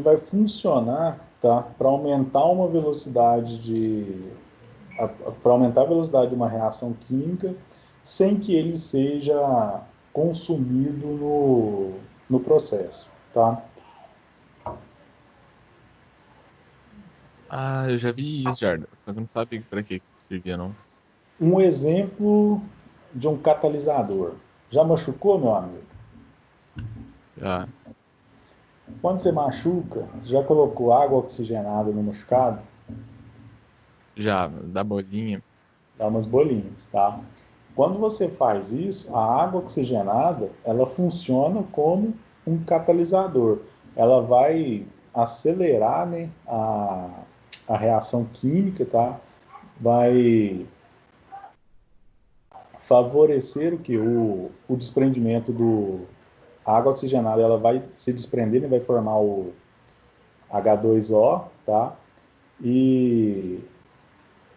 vai funcionar, tá, para aumentar uma velocidade para aumentar a velocidade de uma reação química sem que ele seja consumido no processo, tá? Ah, eu já vi isso, Jardim. Só que eu não sabia pra que servia, não. Um exemplo de um catalisador. Já machucou, meu amigo? Já, Quando você machuca, já colocou água oxigenada no machucado? já, da bolinha. Dá umas bolinhas, tá? Quando você faz isso, a água oxigenada, ela funciona como um catalisador. Ela vai acelerar, né, a reação química, tá? Vai favorecer o que? O desprendimento do... A água oxigenada, ela vai se desprender, né, vai formar o H2O, tá? E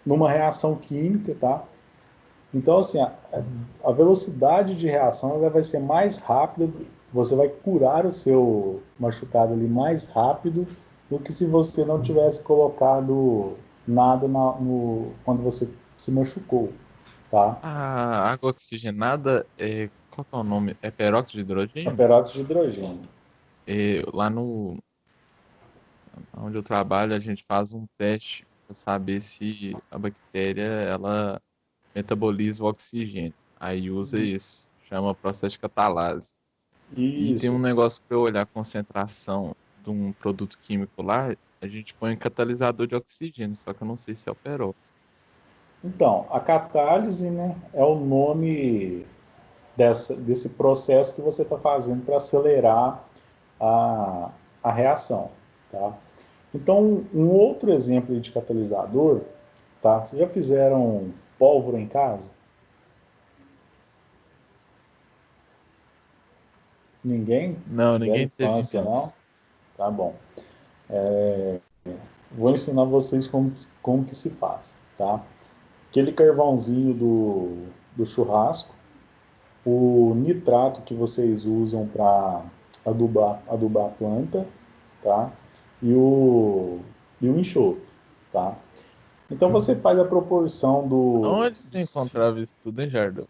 numa reação química, tá? Então, assim, a velocidade de reação ela vai ser mais rápida, você vai curar o seu machucado ali mais rápido do que se você não tivesse colocado nada quando você se machucou, tá? A água oxigenada, qual que é o nome? É peróxido de É hidrogênio? peróxido de hidrogênio. Lá no onde eu trabalho, a gente faz um teste para saber se a bactéria ela metaboliza o oxigênio. Aí usa isso, chama processo de catalase. E tem um Isso. negócio para eu olhar a concentração de um produto químico lá, a gente põe catalisador de oxigênio, só que eu não sei se é o peróxido. Então, a catálise, né, é o nome desse processo que você está fazendo para acelerar a reação, tá? Então, um outro exemplo de catalisador, tá? Vocês já fizeram pólvora em casa? Ninguém? Não, Tiveram ninguém teve em infância, não? casa. Tá bom. Vou ensinar vocês como que se faz, tá? Aquele carvãozinho do churrasco, o nitrato que vocês usam para adubar a planta, tá? E o enxofre, tá? Então você faz a proporção Onde você encontrava isso tudo, hein, Jardel?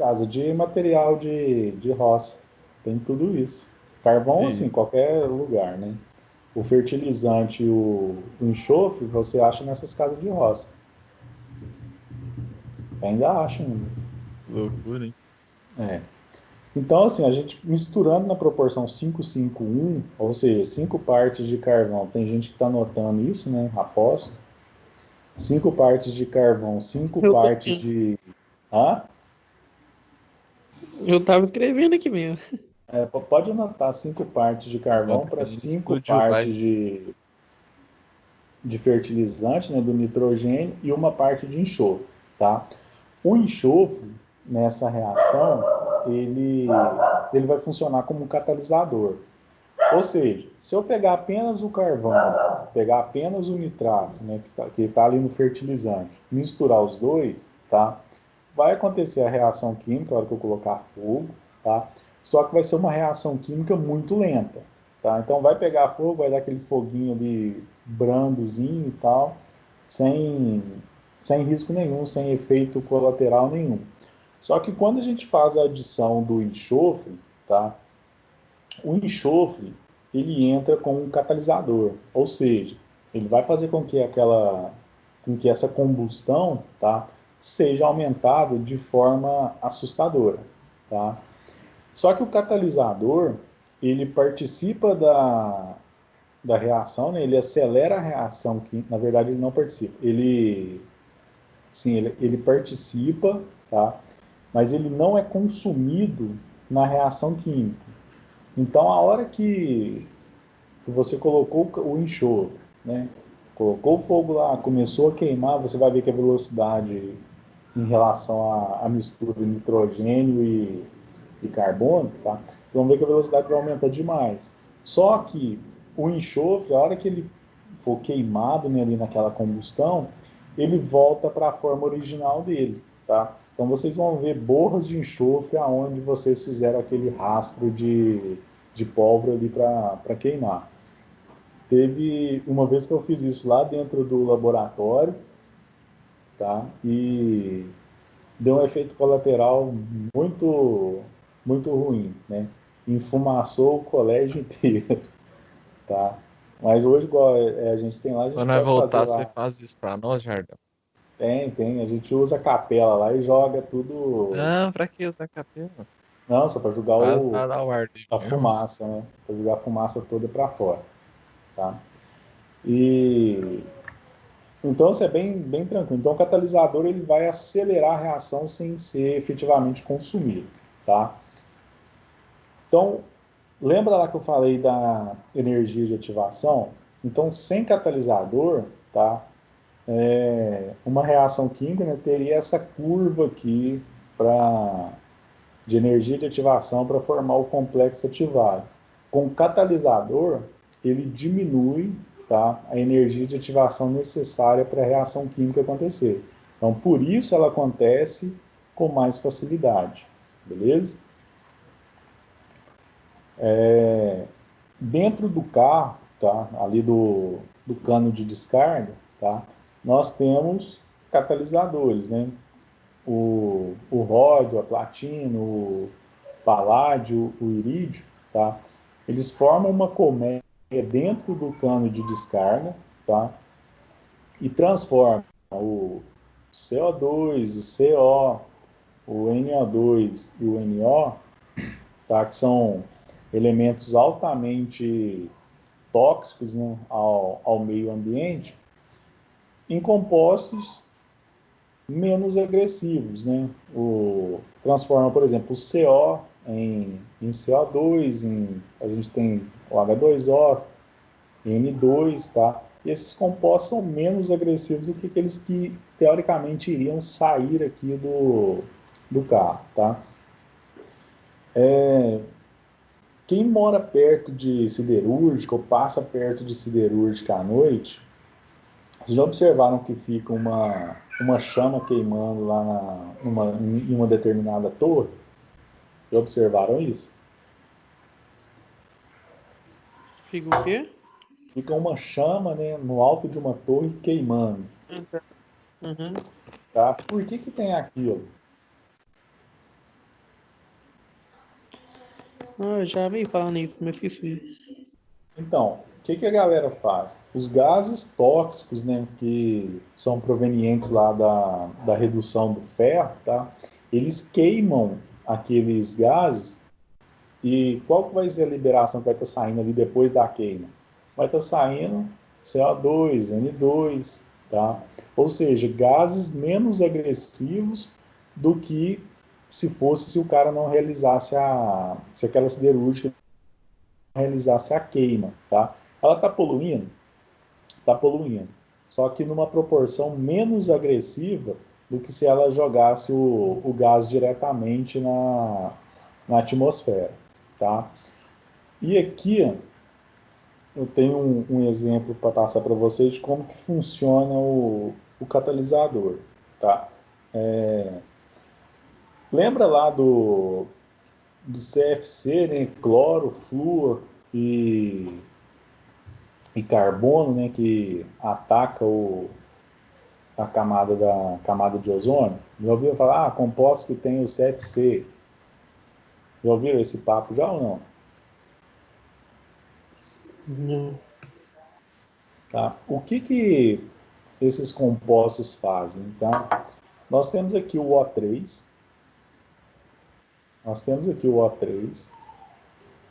casa de material de roça, tem tudo isso. Carvão, assim, Isso. qualquer lugar, né? O fertilizante e o enxofre você acha nessas casas de roça. Ainda acha ainda. Loucura, hein? É. Então, assim, a gente misturando na proporção 5:5:1, ou seja, 5 partes de carvão. Tem gente que está notando isso, né? Aposto. 5 partes de carvão, 5 Eu partes também. de. Ah? Eu tava escrevendo aqui mesmo. Pode anotar 5 partes de carvão Enquanto que para a gente 5 explodiu, vai. partes de fertilizante, né, do nitrogênio, e uma parte de enxofre, tá? O enxofre, nessa reação, ele vai funcionar como um catalisador. Ou seja, se eu pegar apenas o carvão, pegar apenas o nitrato, né, que tá ali no fertilizante, misturar os dois, tá? Vai acontecer a reação química na hora que eu colocar fogo, tá? Só que vai ser uma reação química muito lenta, tá? Então vai pegar fogo, vai dar aquele foguinho ali brandozinho e tal, sem, sem risco nenhum, sem efeito colateral nenhum. Só que quando a gente faz a adição do enxofre, tá? O enxofre, ele entra como um catalisador, ou seja, ele vai fazer com que essa combustão, tá, seja aumentada de forma assustadora, tá? Só que o catalisador, ele participa da reação, né? Ele acelera a reação, que na verdade ele não participa. Ele participa, tá? Mas ele não é consumido na reação química. Então, a hora que você colocou o enxofre, né? Colocou o fogo lá, começou a queimar, você vai ver que a velocidade em relação à mistura de nitrogênio e carbono, tá? Vocês vão ver que a velocidade vai aumentar demais. Só que o enxofre, a hora que ele for queimado, né, ali naquela combustão, ele volta para a forma original dele, tá? Então vocês vão ver borras de enxofre aonde vocês fizeram aquele rastro de pólvora ali para queimar. Teve uma vez que eu fiz isso lá dentro do laboratório, tá? E deu um efeito colateral muito, muito ruim, né? Enfumaçou o colégio inteiro, tá? Mas hoje, igual a gente tem lá, a gente Quando vai pode fazer voltar, você lá. faz isso pra nós, Jardel? Tem. A gente usa a capela lá e joga tudo. Não, pra que usar capela? Não, só para jogar Faz nada ao ar livre a mesmo. fumaça, né? Para jogar a fumaça toda para fora, tá? E então isso é bem tranquilo. Então o catalisador ele vai acelerar a reação sem ser efetivamente consumido, tá? Então Lembra lá que eu falei da energia de ativação? Então, sem catalisador, tá? Uma reação química, né, teria essa curva aqui de energia de ativação para formar o complexo ativado. Com o catalisador, ele diminui, tá, a energia de ativação necessária para a reação química acontecer. Então, por isso ela acontece com mais facilidade, beleza? Dentro do carro, tá, ali do cano de descarga, tá, nós temos catalisadores, né? O ródio, a platina, o paládio, o irídio, tá? Eles formam uma colmeia dentro do cano de descarga, tá? E transformam o CO2, o CO, o NO2 e o NO, tá? Que são elementos altamente tóxicos, né, ao meio ambiente, em compostos menos agressivos, né? Transforma, por exemplo, o CO em CO2, a gente tem o H2O, N2, tá? E esses compostos são menos agressivos do que aqueles que, teoricamente, iriam sair aqui do carro, tá? Quem mora perto de siderúrgica ou passa perto de siderúrgica à noite, vocês já observaram que fica uma chama queimando lá em uma determinada torre? Já observaram isso? Fica o quê? Fica uma chama, né, no alto de uma torre queimando. Ah, tá. Uhum. Tá? Por que tem aquilo? Ah, eu já vi falar nisso, mas esqueci. Então, o que a galera faz? Os gases tóxicos, né, que são provenientes lá da redução do ferro, tá? Eles queimam aqueles gases. E qual que vai ser a liberação que vai estar saindo ali depois da queima? Vai estar saindo CO2, N2, tá? Ou seja, gases menos agressivos do que se o cara não realizasse se aquela siderúrgica não realizasse a queima, tá? Ela está poluindo? Está poluindo. Só que numa proporção menos agressiva do que se ela jogasse o gás diretamente na atmosfera, tá? E aqui eu tenho um exemplo para passar para vocês de como que funciona o catalisador, tá? Lembra lá do CFC, né? Cloro, flúor e carbono, né? Que ataca a camada de ozônio? Já ouviram falar, compostos que tem o CFC? Já ouviram esse papo já ou não? Não. Tá? O que esses compostos fazem? Então, nós temos aqui o O3. Nós temos aqui o O3.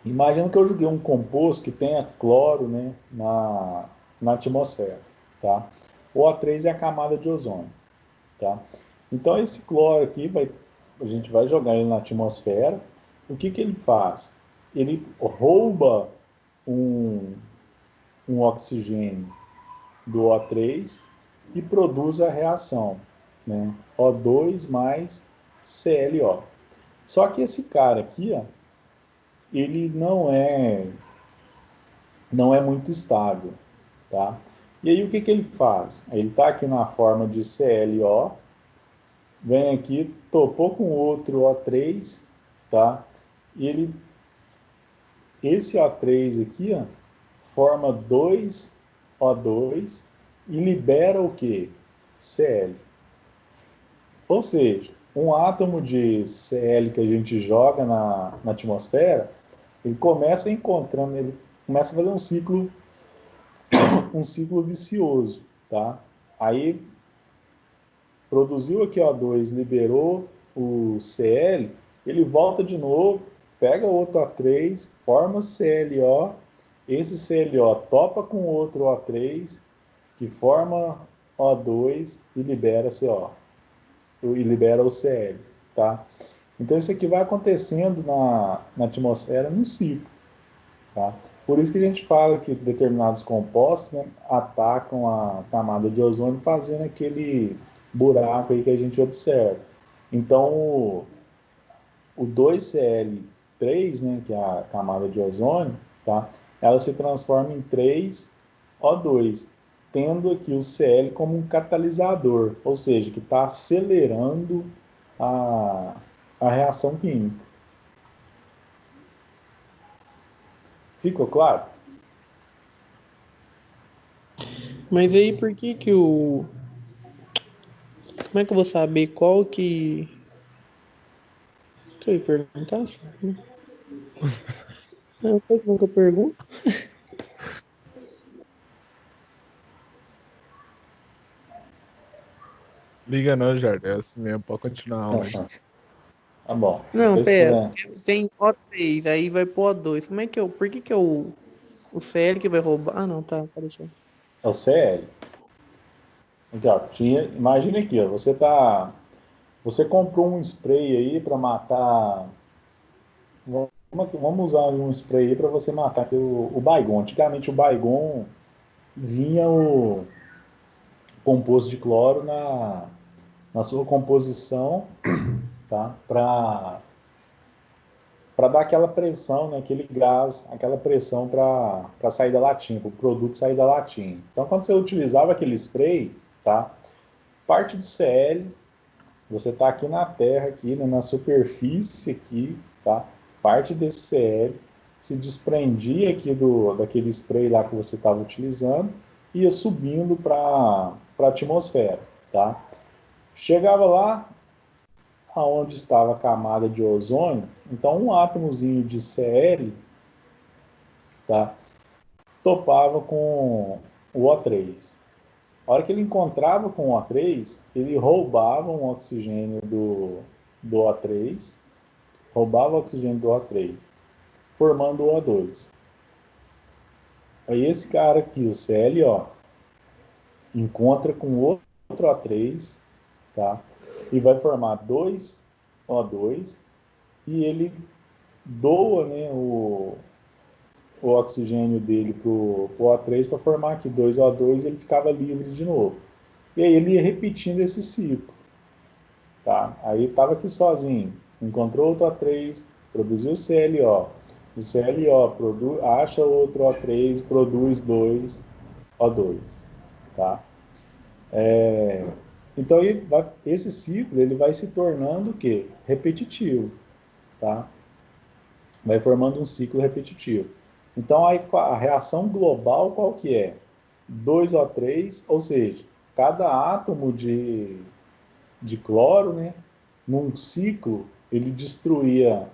Imagina que eu joguei um composto que tenha cloro, né, na atmosfera, tá? O O3 é a camada de ozônio, tá? Então esse cloro aqui a gente vai jogar ele na atmosfera. O que ele faz? Ele rouba um, um oxigênio do O3 e produz a reação, né? O2 mais ClO. Só que esse cara aqui, ó, ele não é muito estável, tá? E aí o que ele faz? Ele está aqui na forma de ClO, vem aqui, topou com outro O3, tá? E esse O3 aqui, ó, forma dois O2 e libera o que? Cl. Ou seja, um átomo de Cl que a gente joga na atmosfera, ele começa a fazer um ciclo vicioso, tá? Aí produziu aqui O2, liberou o Cl, ele volta de novo, pega outro O3, forma ClO, esse ClO topa com outro O3, que forma O2 e libera CO, e libera o Cl, tá? Então isso aqui vai acontecendo na atmosfera num ciclo, tá? Por isso que a gente fala que determinados compostos, né, atacam a camada de ozônio fazendo aquele buraco aí que a gente observa. Então, o 2Cl3, né, que é a camada de ozônio, tá? Ela se transforma em 3O2, tendo aqui o Cl como um catalisador, ou seja, que está acelerando a, a reação química. Ficou claro? Mas aí por que que o. Como é que eu vou saber qual que eu ia perguntar? Não sei como que eu pergunto. Liga não, Jardim. É assim mesmo, pode continuar a aula aí. Tá bom. Não, Esse pera. é, Tem O3, aí vai pro O2. Como é que eu. Por que que eu. O CL que vai roubar. Ah, não, tá. Pode deixar. é o Cl. Aqui, ó, imagina aqui, ó, você comprou um spray aí para matar. Vamos usar um spray aí para você matar aqui o Baygon. Antigamente o Baygon vinha o composto de cloro na sua composição, tá? Para dar aquela pressão, né, aquele gás, aquela pressão para sair da latinha, para o produto sair da latinha. Então, quando você utilizava aquele spray, tá? Parte do Cl, você está aqui na terra, aqui, né, na superfície aqui, tá? Parte desse Cl se desprendia aqui daquele spray lá que você estava utilizando e ia subindo para a atmosfera, tá? Chegava lá, aonde estava a camada de ozônio, então um átomozinho de Cl, tá, topava com o O3. A hora que ele encontrava com o O3, ele roubava um oxigênio do O3, roubava o oxigênio do O3, formando o O2. Aí esse cara aqui, o ClO, encontra com outro O3, tá, e vai formar dois O2, e ele doa, né, o oxigênio dele para o O3 para formar aqui 2O2 e ele ficava livre de novo. E aí ele ia repetindo esse ciclo. Tá? Aí estava aqui sozinho, encontrou outro O3, produziu ClO. O ClO acha outro O3, produz 2O2. Tá? Então esse ciclo ele vai se tornando o quê? Repetitivo. Tá? Vai formando um ciclo repetitivo. Então, a reação global qual que é? 2O3, ou seja, cada átomo de cloro, né, num ciclo, ele destruía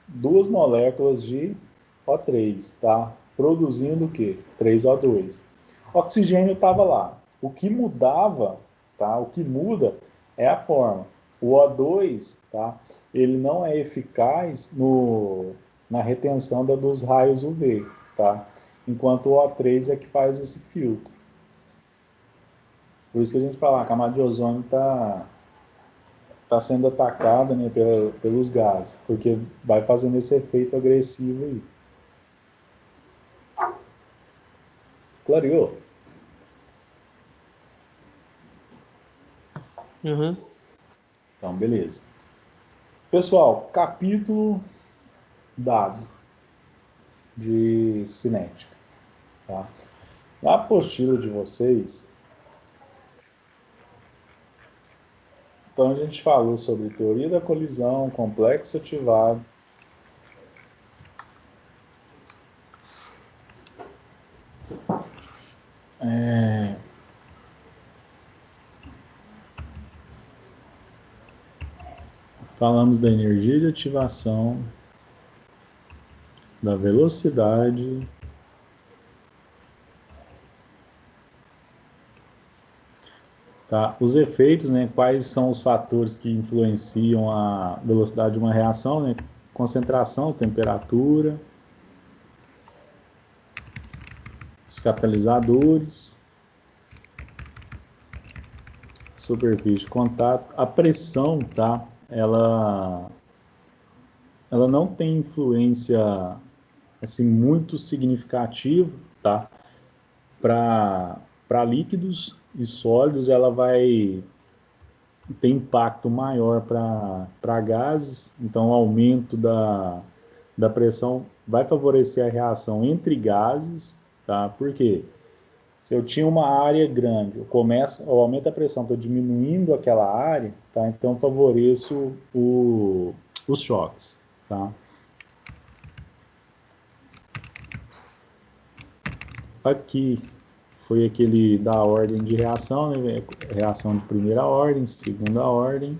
duas moléculas de O3, tá? Produzindo o quê? 3O2. O oxigênio estava lá. O que mudava, tá? O que muda é a forma. O O2, tá? Ele não é eficaz na retenção dos raios UV, tá? Enquanto o O3 é que faz esse filtro. Por isso que a gente fala, a camada de ozônio está sendo atacada, né, pelos gases, porque vai fazendo esse efeito agressivo aí. Clareou? Uhum. Então, beleza. Pessoal, capítulo dado de cinética. Tá? Na apostila de vocês, então a gente falou sobre teoria da colisão, complexo ativado, falamos da energia de ativação, da velocidade, tá? Os efeitos, né? Quais são os fatores que influenciam a velocidade de uma reação, né? Concentração, temperatura, os catalisadores, superfície de contato, a pressão, tá? Ela não tem influência assim, muito significativo, tá? Para líquidos e sólidos, ela vai ter impacto maior para gases, então o aumento da pressão vai favorecer a reação entre gases, tá? Por quê? Se eu tinha uma área grande, eu aumento a pressão, estou diminuindo aquela área, tá? Então favoreço os choques, tá? Aqui foi aquele da ordem de reação, né? Reação de primeira ordem, segunda ordem.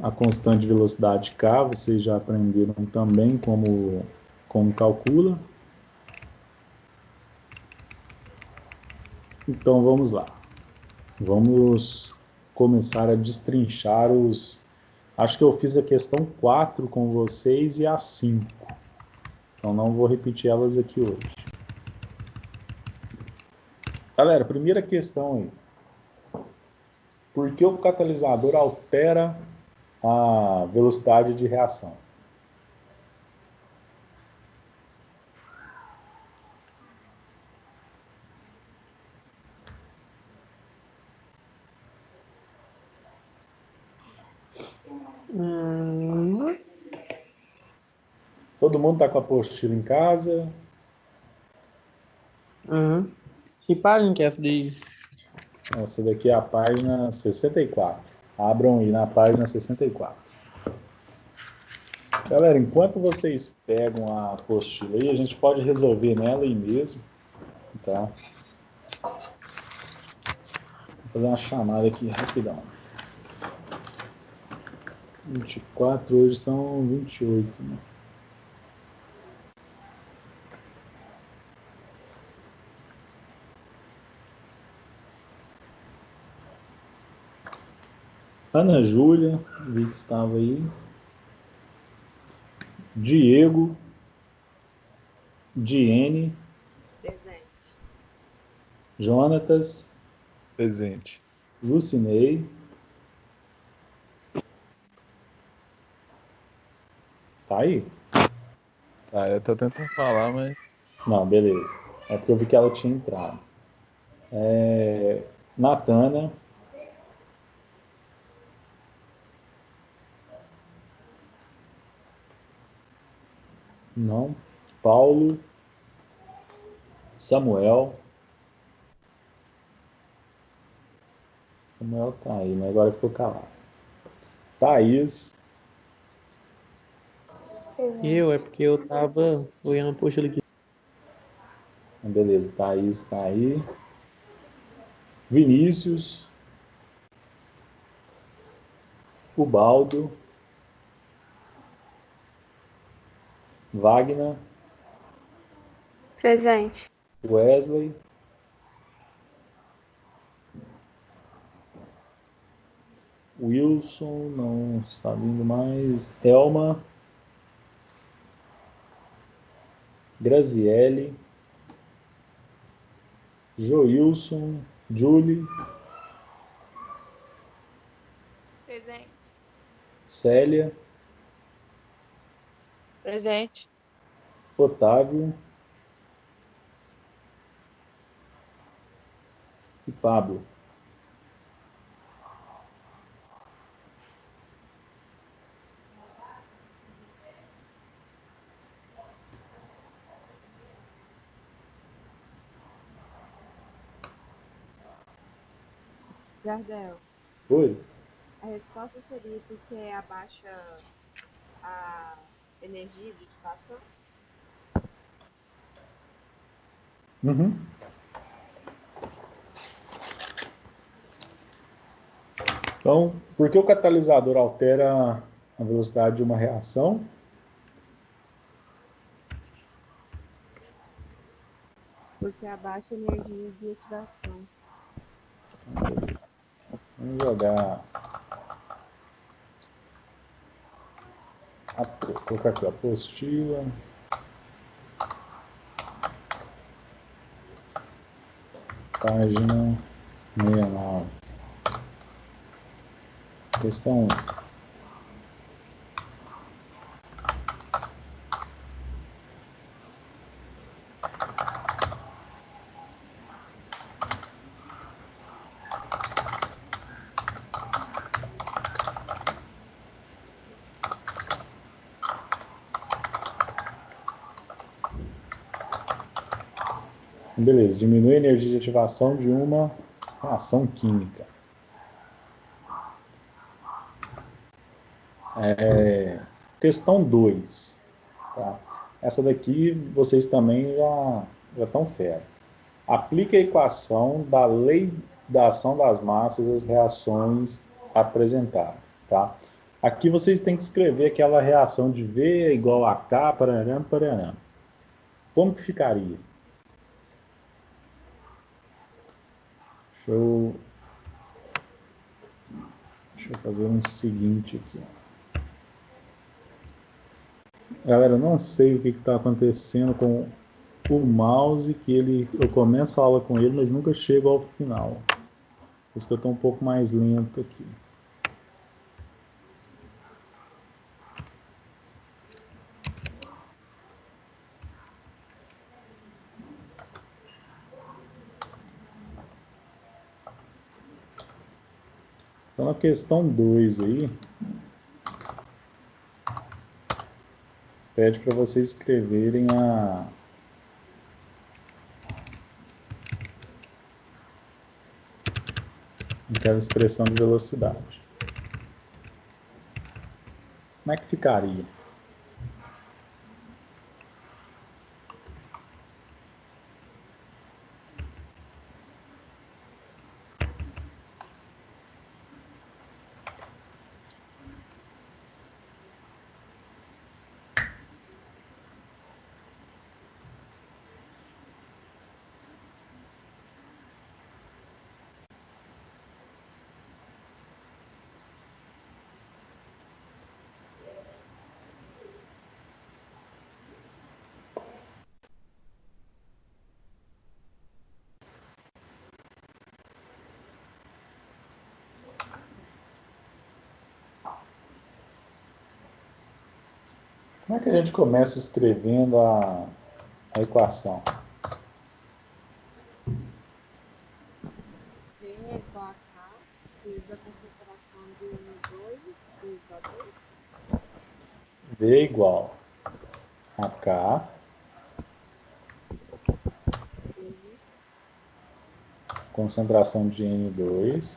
A constante de velocidade K, vocês já aprenderam também como calcula. Então vamos lá. Vamos começar a destrinchar os... Acho que eu fiz a questão 4 com vocês e a 5. Então não vou repetir elas aqui hoje. Galera, primeira questão aí. Por que o catalisador altera a velocidade de reação? Todo mundo está com a apostila em casa? Que página que é essa daí? Essa daqui é a página 64. Abram aí na página 64. Galera, enquanto vocês pegam a apostila aí, a gente pode resolver nela aí mesmo, tá? Vou fazer uma chamada aqui rapidão. 24, hoje são 28, né? Ana Júlia, vi que estava aí. Diego. Diene. Presente. Jonatas. Presente. Lucinei. Tá aí? Ah, eu tô tentando falar, mas... Não, beleza. É porque eu vi que ela tinha entrado. Natana. Não. Paulo. Samuel. Samuel tá aí, mas agora ficou calado. Thaís. É porque eu tava olhando a apostila aqui. Beleza, Thaís tá aí. Vinícius. Ubaldo. Wagner. Presente. Wesley. Wilson, não está vindo mais. Elma. Graziele. Joilson. Julie. Presente. Célia. Presente. Otávio. E Pablo. Jardel. Oi? A resposta seria porque abaixa a energia de dissipação? Uhum. Então, por que o catalisador altera a velocidade de uma reação? Porque abaixa a energia de ativação. Vamos jogar. Vou colocar aqui a apostila. Página 69. Questão 1. Beleza, diminui a energia de ativação de uma reação química. Questão 2. Tá? Essa daqui vocês também já estão fera. Aplique a equação da lei da ação das massas às reações apresentadas. Tá? Aqui vocês têm que escrever aquela reação de V igual a K, pararam, pararam. Como que ficaria? Deixa eu fazer um seguinte aqui. Galera, eu não sei o que está acontecendo com o mouse, eu começo a aula com ele, mas nunca chego ao final. Por isso que eu estou um pouco mais lento aqui. Então, na questão 2 aí, pede para vocês escreverem aquela expressão de velocidade. Como é que ficaria? Como é que a gente começa escrevendo a equação? V é igual a K, vezes a concentração de N2 vezes O2. V igual a K Vezes concentração de N2.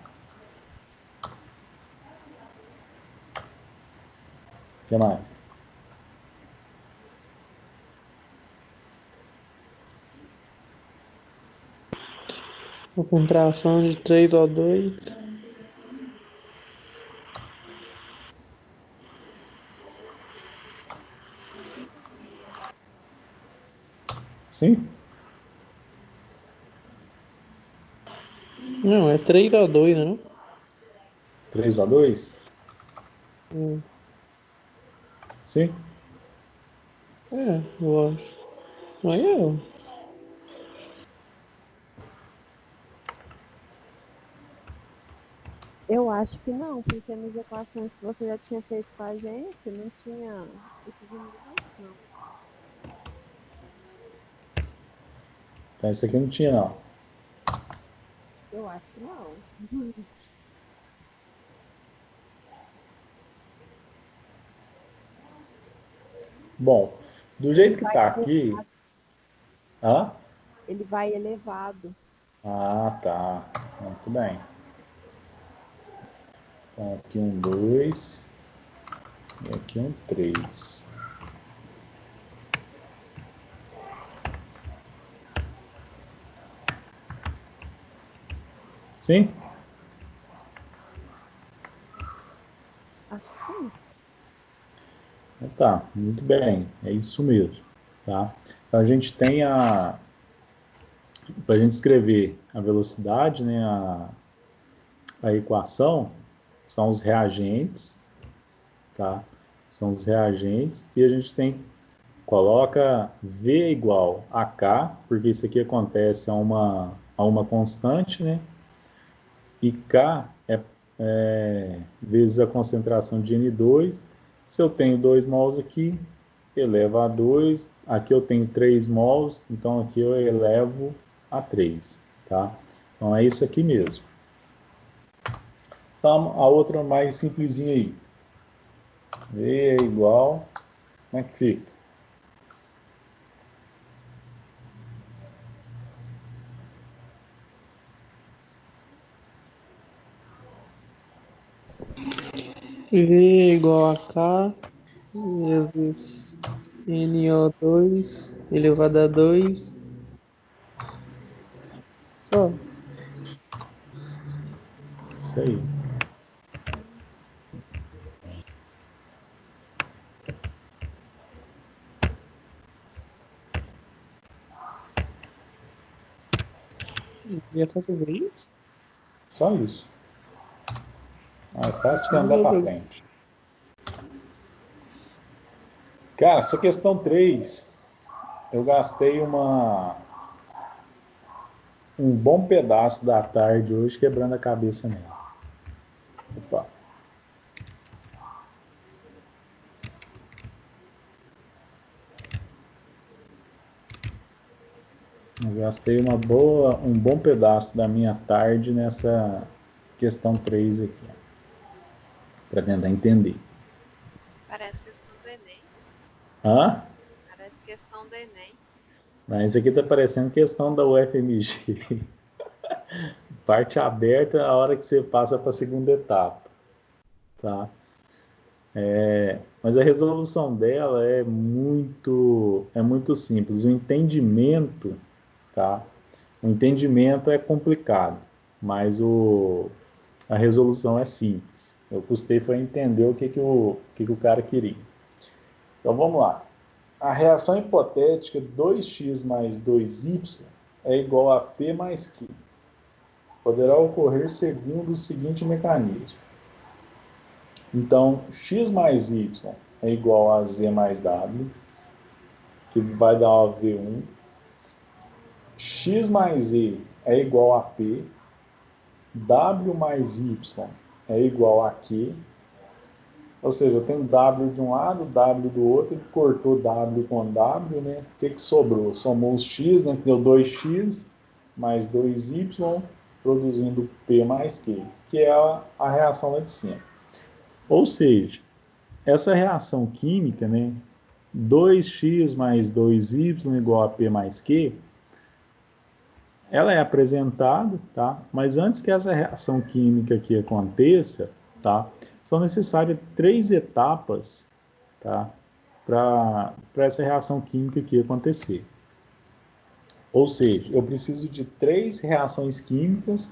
O que mais? Concentração de 3O2. Sim? Não, é 3O2, né? 3O2? Não? Sim? Eu acho. Mas eu. Eu acho que não, porque nas equações que você já tinha feito com a gente, não tinha esses ingredientes, não. Então isso aqui não tinha, não. Eu acho que não. Bom, do Ele jeito que vai, está aqui... Hã? ele vai elevado. Ah, tá. Muito bem. Então, aqui um 2 e aqui um 3. Sim? Acho que sim. Então, tá, muito bem. É isso mesmo. Tá? Então, a gente tem para a gente escrever a velocidade, né, a equação, são os reagentes, tá? São os reagentes, e a gente coloca V igual a K, porque isso aqui acontece a uma constante, né? E K vezes a concentração de N2. Se eu tenho 2 mols aqui, elevo a 2. Aqui eu tenho 3 mols, então aqui eu elevo a 3. Tá? Então é isso aqui mesmo. Então a outra mais simplesinha aí. V é igual... Como é que fica? V igual a K vezes NO2 elevado a 2. Só. Isso aí. E é só fazer isso? Só isso. É fácil de andar para frente. Cara, essa questão 3, eu gastei um bom pedaço da tarde hoje quebrando a cabeça nela. Opa. Eu gastei um bom pedaço da minha tarde nessa questão 3 aqui, para tentar entender. Parece questão do Enem. Hã? Parece questão do Enem. Mas isso aqui tá parecendo questão da UFMG. Parte aberta a hora que você passa para a segunda etapa, tá? Mas a resolução dela é muito simples. O entendimento, tá? O entendimento é complicado, mas a resolução é simples. Eu custei foi entender o que o cara queria. Então vamos lá. A reação hipotética 2x mais 2y é igual a P mais Q. Poderá ocorrer segundo o seguinte mecanismo. Então, x mais y é igual a z mais w, que vai dar uma V1. X mais e é igual a P. W mais y é igual a Q. Ou seja, eu tenho W de um lado, W do outro, ele cortou W com W, né? O que sobrou? Somou os x, né? Que deu 2x mais 2y, produzindo P mais Q, que é a reação lá de cima. Ou seja, essa reação química, né? 2x mais 2y igual a P mais Q, ela é apresentada, tá? Mas antes que essa reação química aqui aconteça, tá? São necessárias 3 etapas, tá? Para essa reação química aqui acontecer. Ou seja, eu preciso de 3 reações químicas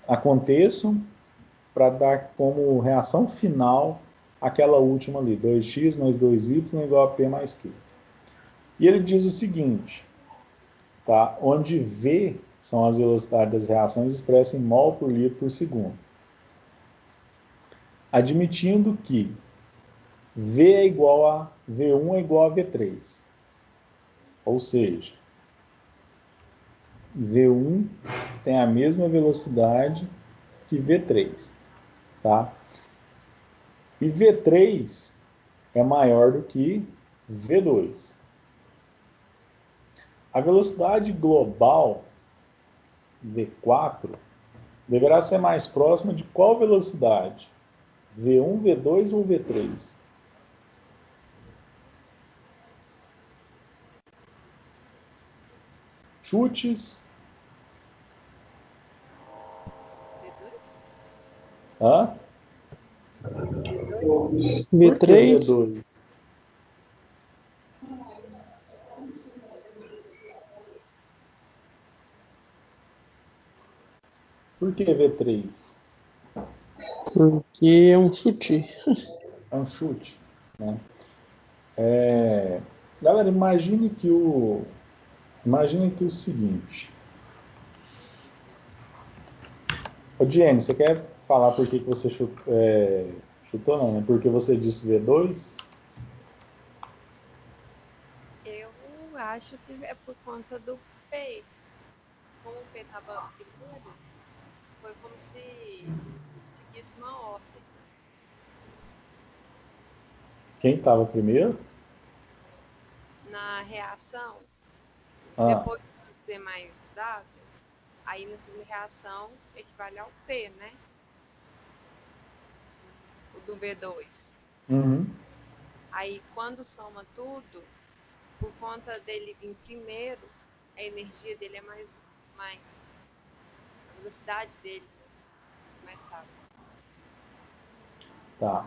aconteçam para dar como reação final aquela última ali, 2x mais 2y igual a P mais Q. E ele diz o seguinte, tá? Onde V são as velocidades das reações expressas em mol por litro por segundo. Admitindo que V é igual a V1 é igual a V3. Ou seja, V1 tem a mesma velocidade que V3, tá? E V3 é maior do que V2. A velocidade global V4 deverá ser mais próxima de qual velocidade? V1, V2 ou V3? Chutes? V2? Hã? Por que V3. V2? Por que V3? Porque é um chute. É um chute, né? Galera, imagine que o seguinte. Ô, Diene, você quer falar por que você chutou, não, né? Porque você disse V2? Eu acho que é por conta do P. Como o P estava primeiro, foi como se seguisse uma ordem. Quem estava primeiro? Na reação, Ah, depois do Z mais W, aí na segunda reação equivale ao P, né? O do V2. uhum. Aí quando soma tudo, por conta dele vir primeiro, a energia dele é mais a velocidade dele, né? Mais rápida. Tá.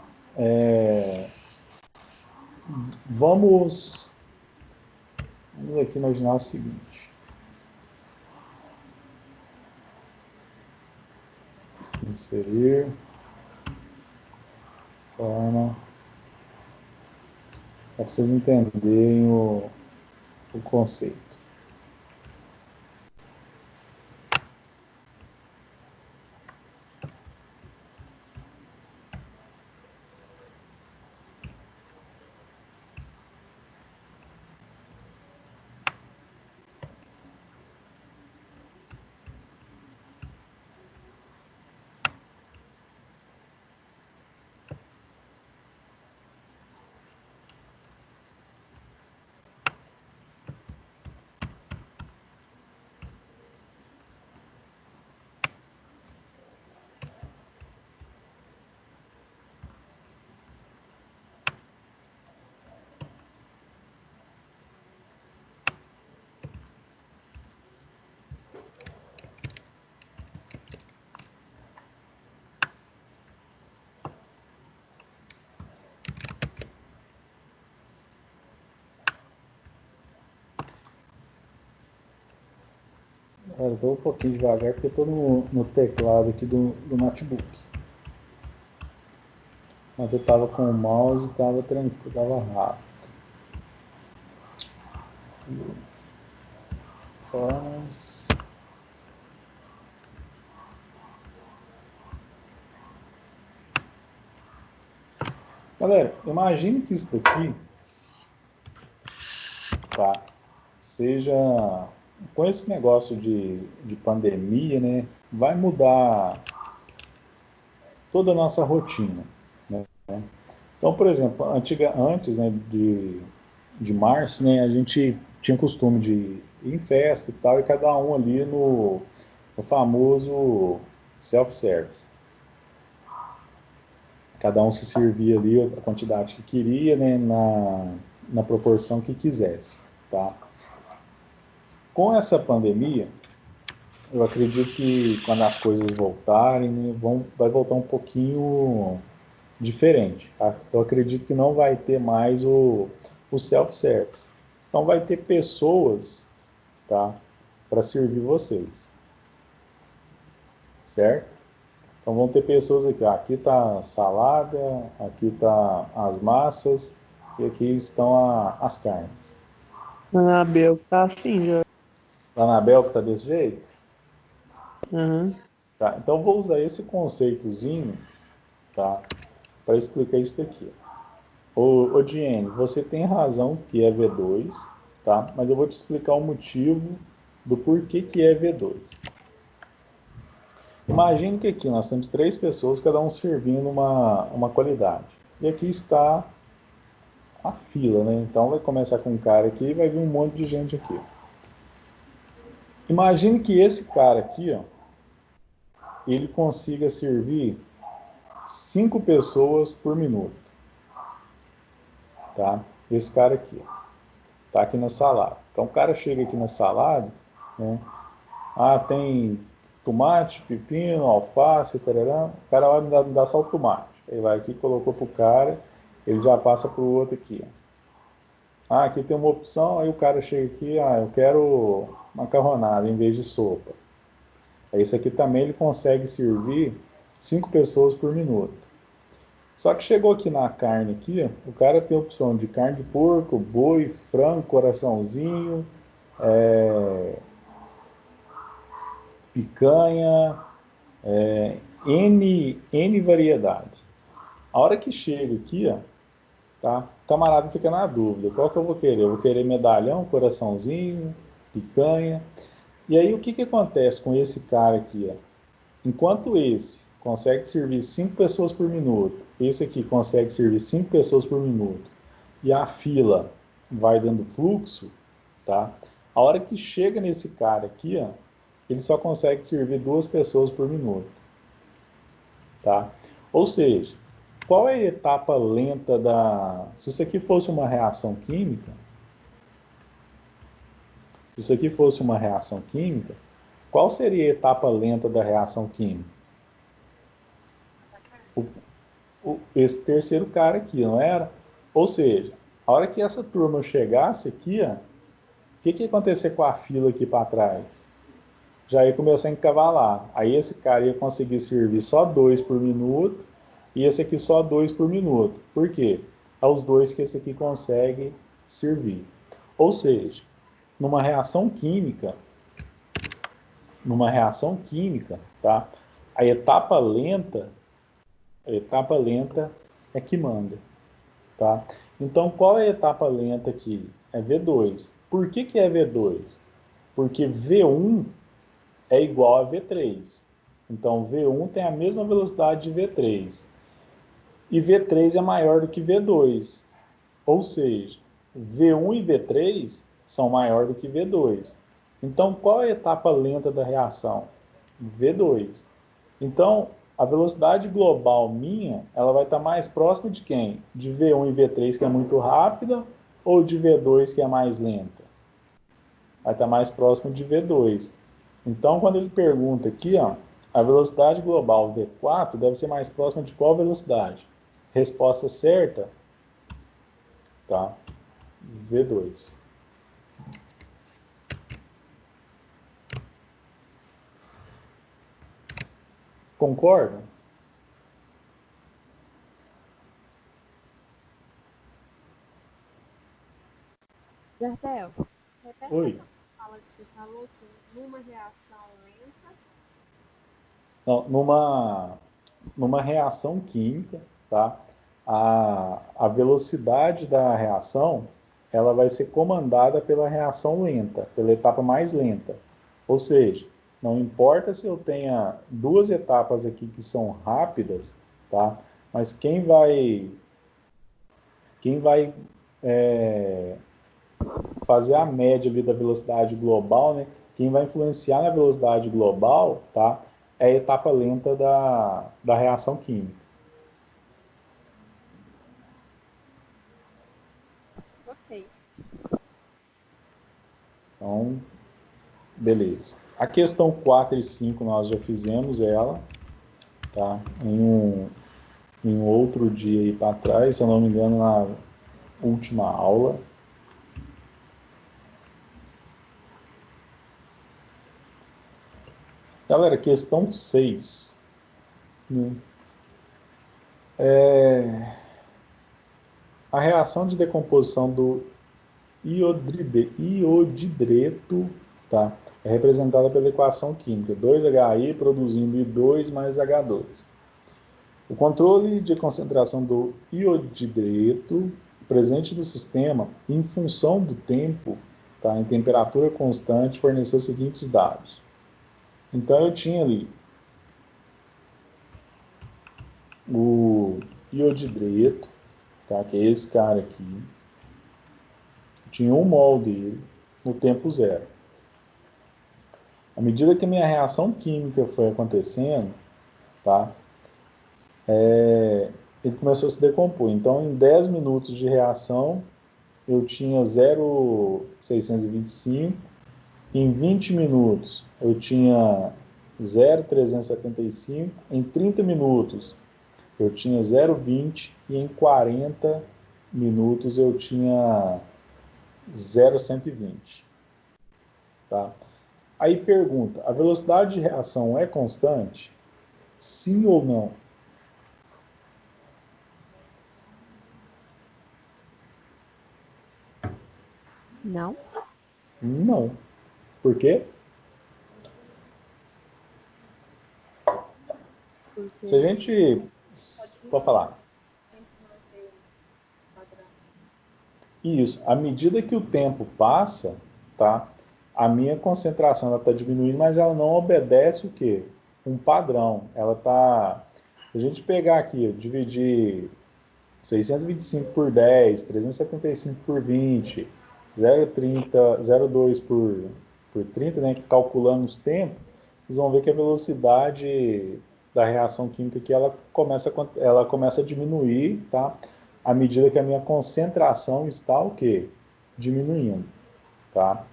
Vamos aqui imaginar o seguinte. Inserir. Forma. Só para vocês entenderem o conceito. Eu estou um pouquinho devagar porque eu estou no teclado aqui do notebook. Mas eu estava com o mouse e estava tranquilo, estava rápido. Formas. Galera, imagine que isso daqui, tá, seja, com esse negócio de pandemia, né, vai mudar toda a nossa rotina, né? Então, por exemplo, antes, né, de março, né, a gente tinha costume de ir em festa e tal, e cada um ali no famoso self-service. Cada um se servia ali a quantidade que queria, né, na proporção que quisesse, tá? Com essa pandemia, eu acredito que quando as coisas voltarem, né, vai voltar um pouquinho diferente, tá? Eu acredito que não vai ter mais o self-service. Então vai ter pessoas, tá, para servir vocês, certo? Então vão ter pessoas aqui, ó, aqui está a salada, aqui está as massas e aqui estão as carnes. Anabel tá assim já. Lá na Bel que está desse jeito? Uhum. Tá, então vou usar esse conceitozinho, tá, para explicar isso daqui. Ô Diene, você tem razão que é V2, tá? Mas eu vou te explicar o motivo do porquê que é V2. Imagine que aqui nós temos 3 pessoas, cada um servindo uma qualidade. E aqui está a fila, né? Então vai começar com um cara aqui e vai vir um monte de gente aqui. Imagine que esse cara aqui, ó, ele consiga servir 5 pessoas por minuto. Tá? Esse cara aqui, ó, tá aqui na salada. Então o cara chega aqui na salada, né? Ah, tem tomate, pepino, alface, tarará. O cara vai me dar só o tomate. Ele vai aqui, colocou pro cara, ele já passa pro outro aqui, ó. Ah, aqui tem uma opção, aí o cara chega aqui, ah, eu quero macarronada em vez de sopa. Esse aqui também ele consegue servir 5 pessoas por minuto. Só que chegou aqui na carne aqui, ó, o cara tem a opção de carne de porco, boi, frango, coraçãozinho, picanha, N variedades. A hora que chega aqui, ó, tá? O camarada fica na dúvida, qual que eu vou querer? Eu vou querer medalhão, coraçãozinho, picanha. E aí o que acontece com esse cara aqui, ó? Enquanto esse consegue servir 5 pessoas por minuto, esse aqui consegue servir 5 pessoas por minuto, e a fila vai dando fluxo, tá? A hora que chega nesse cara aqui, ó, ele só consegue servir 2 pessoas por minuto, tá? Ou seja, qual é a etapa lenta da... Se isso aqui fosse uma reação química, qual seria a etapa lenta da reação química? esse terceiro cara aqui, não era? Ou seja, a hora que essa turma chegasse aqui, ó, o que ia acontecer com a fila aqui para trás? Já ia começar a encavalar. Aí esse cara ia conseguir servir só 2 por minuto e esse aqui só 2 por minuto. Por quê? É os dois que esse aqui consegue servir. Ou seja, numa reação química, tá? A etapa lenta é que manda, tá? Então, qual é a etapa lenta aqui? É V2. Por que é V2? Porque V1 é igual a V3. Então, V1 tem a mesma velocidade de V3. E V3 é maior do que V2. Ou seja, V1 e V3 são maior do que V2. Então, qual é a etapa lenta da reação? V2. Então, a velocidade global minha, ela vai estar mais próxima de quem? De V1 e V3, que é muito rápida, ou de V2, que é mais lenta? Vai estar mais próximo de V2. Então, quando ele pergunta aqui, ó, a velocidade global V4 deve ser mais próxima de qual velocidade? Resposta certa, tá? V2. Concorda? Jardel, repete Oi. a fala que você falou que numa reação lenta. Não, numa reação química, tá? A velocidade da reação, ela vai ser comandada pela reação lenta, pela etapa mais lenta. Ou seja, não importa se eu tenha duas etapas aqui que são rápidas, tá? Mas quem vai fazer a média ali da velocidade global, né? Quem vai influenciar na velocidade global, tá? É a etapa lenta da reação química. Ok. Então, beleza. A questão 4 e 5 nós já fizemos ela, tá? Em um outro dia aí para trás, se eu não me engano, na última aula. Galera, questão 6, né? A reação de decomposição do iodidreto, tá? É representada pela equação química 2HI produzindo I2 mais H2. O controle de concentração do iodidreto presente no sistema, em função do tempo, tá, em temperatura constante, forneceu os seguintes dados. Então, eu tinha ali o iodidreto, tá, que é esse cara aqui. Tinha 1 mol dele no tempo zero. À medida que a minha reação química foi acontecendo, tá, ele começou a se decompor. Então, em 10 minutos de reação, eu tinha 0,625. Em 20 minutos, eu tinha 0,375. Em 30 minutos, eu tinha 0,20. E em 40 minutos, eu tinha 0,120. Tá? Aí pergunta, a velocidade de reação é constante? Sim ou não? Não? Não. Por quê? Se a Porque gente... Pode falar. sempre manter o padrão. Isso. À medida que o tempo passa, tá? A minha concentração ela está diminuindo, mas ela não obedece o quê? Um padrão. Ela está... Se a gente pegar aqui, dividir 625 por 10, 375 por 20, 0,30, 0,2 por 30, né, calculando os tempos, vocês vão ver que a velocidade da reação química aqui, ela começa a diminuir, tá? À medida que a minha concentração está o quê? Diminuindo, tá?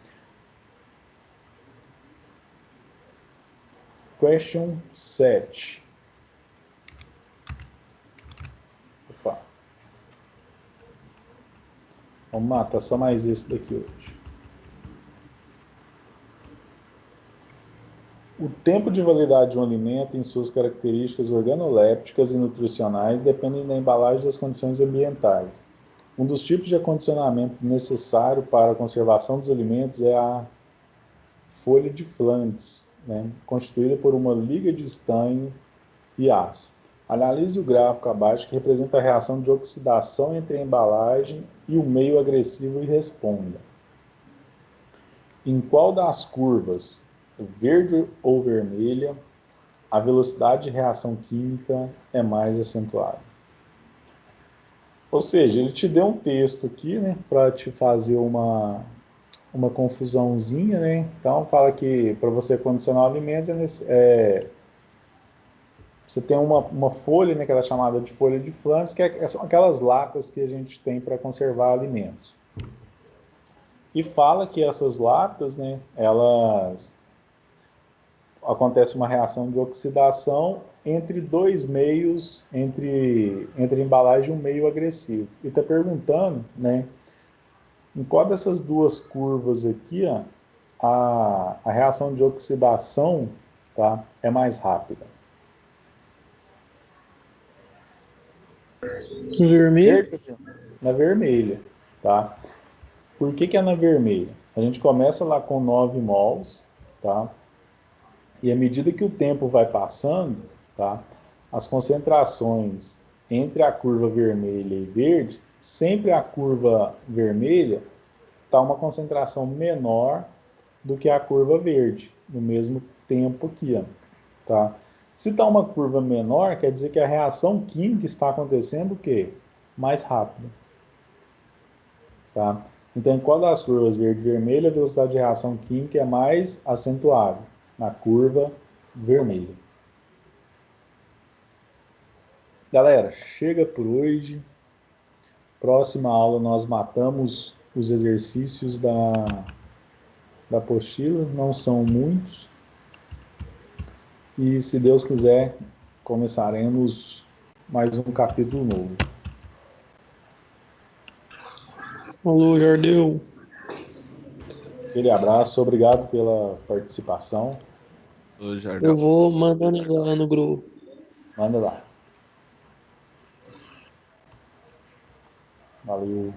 Question 7. Vamos matar só mais esse daqui hoje. O tempo de validade de um alimento em suas características organolépticas e nutricionais dependem da embalagem e das condições ambientais. Um dos tipos de acondicionamento necessário para a conservação dos alimentos é a folha de Flandres, né, constituída por uma liga de estanho e aço. Analise o gráfico abaixo que representa a reação de oxidação entre a embalagem e o meio agressivo e responda. Em qual das curvas, verde ou vermelha, a velocidade de reação química é mais acentuada? Ou seja, ele te deu um texto aqui, né, para te fazer uma confusãozinha, né? Então, fala que para você condicionar alimentos, você tem uma folha, né, que ela é chamada de folha de Flandres, que são aquelas latas que a gente tem para conservar alimentos. E fala que essas latas, né, elas acontece uma reação de oxidação entre dois meios, entre a embalagem e um meio agressivo. E está perguntando, né, em qual dessas duas curvas aqui, ó, a reação de oxidação, tá, é mais rápida. Vermelho? Na vermelha, tá? Por que é na vermelha? A gente começa lá com 9 mols, tá? E à medida que o tempo vai passando, tá? As concentrações entre a curva vermelha e verde, sempre a curva vermelha está uma concentração menor do que a curva verde, no mesmo tempo aqui, ó, tá? Se está uma curva menor, quer dizer que a reação química está acontecendo o quê? Mais rápido, tá? Então, em qual das curvas verde e vermelha, a velocidade de reação química é mais acentuada? Na curva vermelha. Galera, chega por hoje. Próxima aula nós matamos os exercícios da apostila, não são muitos. E se Deus quiser, começaremos mais um capítulo novo. Falou, Jardel. Aquele abraço, obrigado pela participação. Ô, Jardel. Eu vou mandando lá no grupo. Manda lá. Valeu.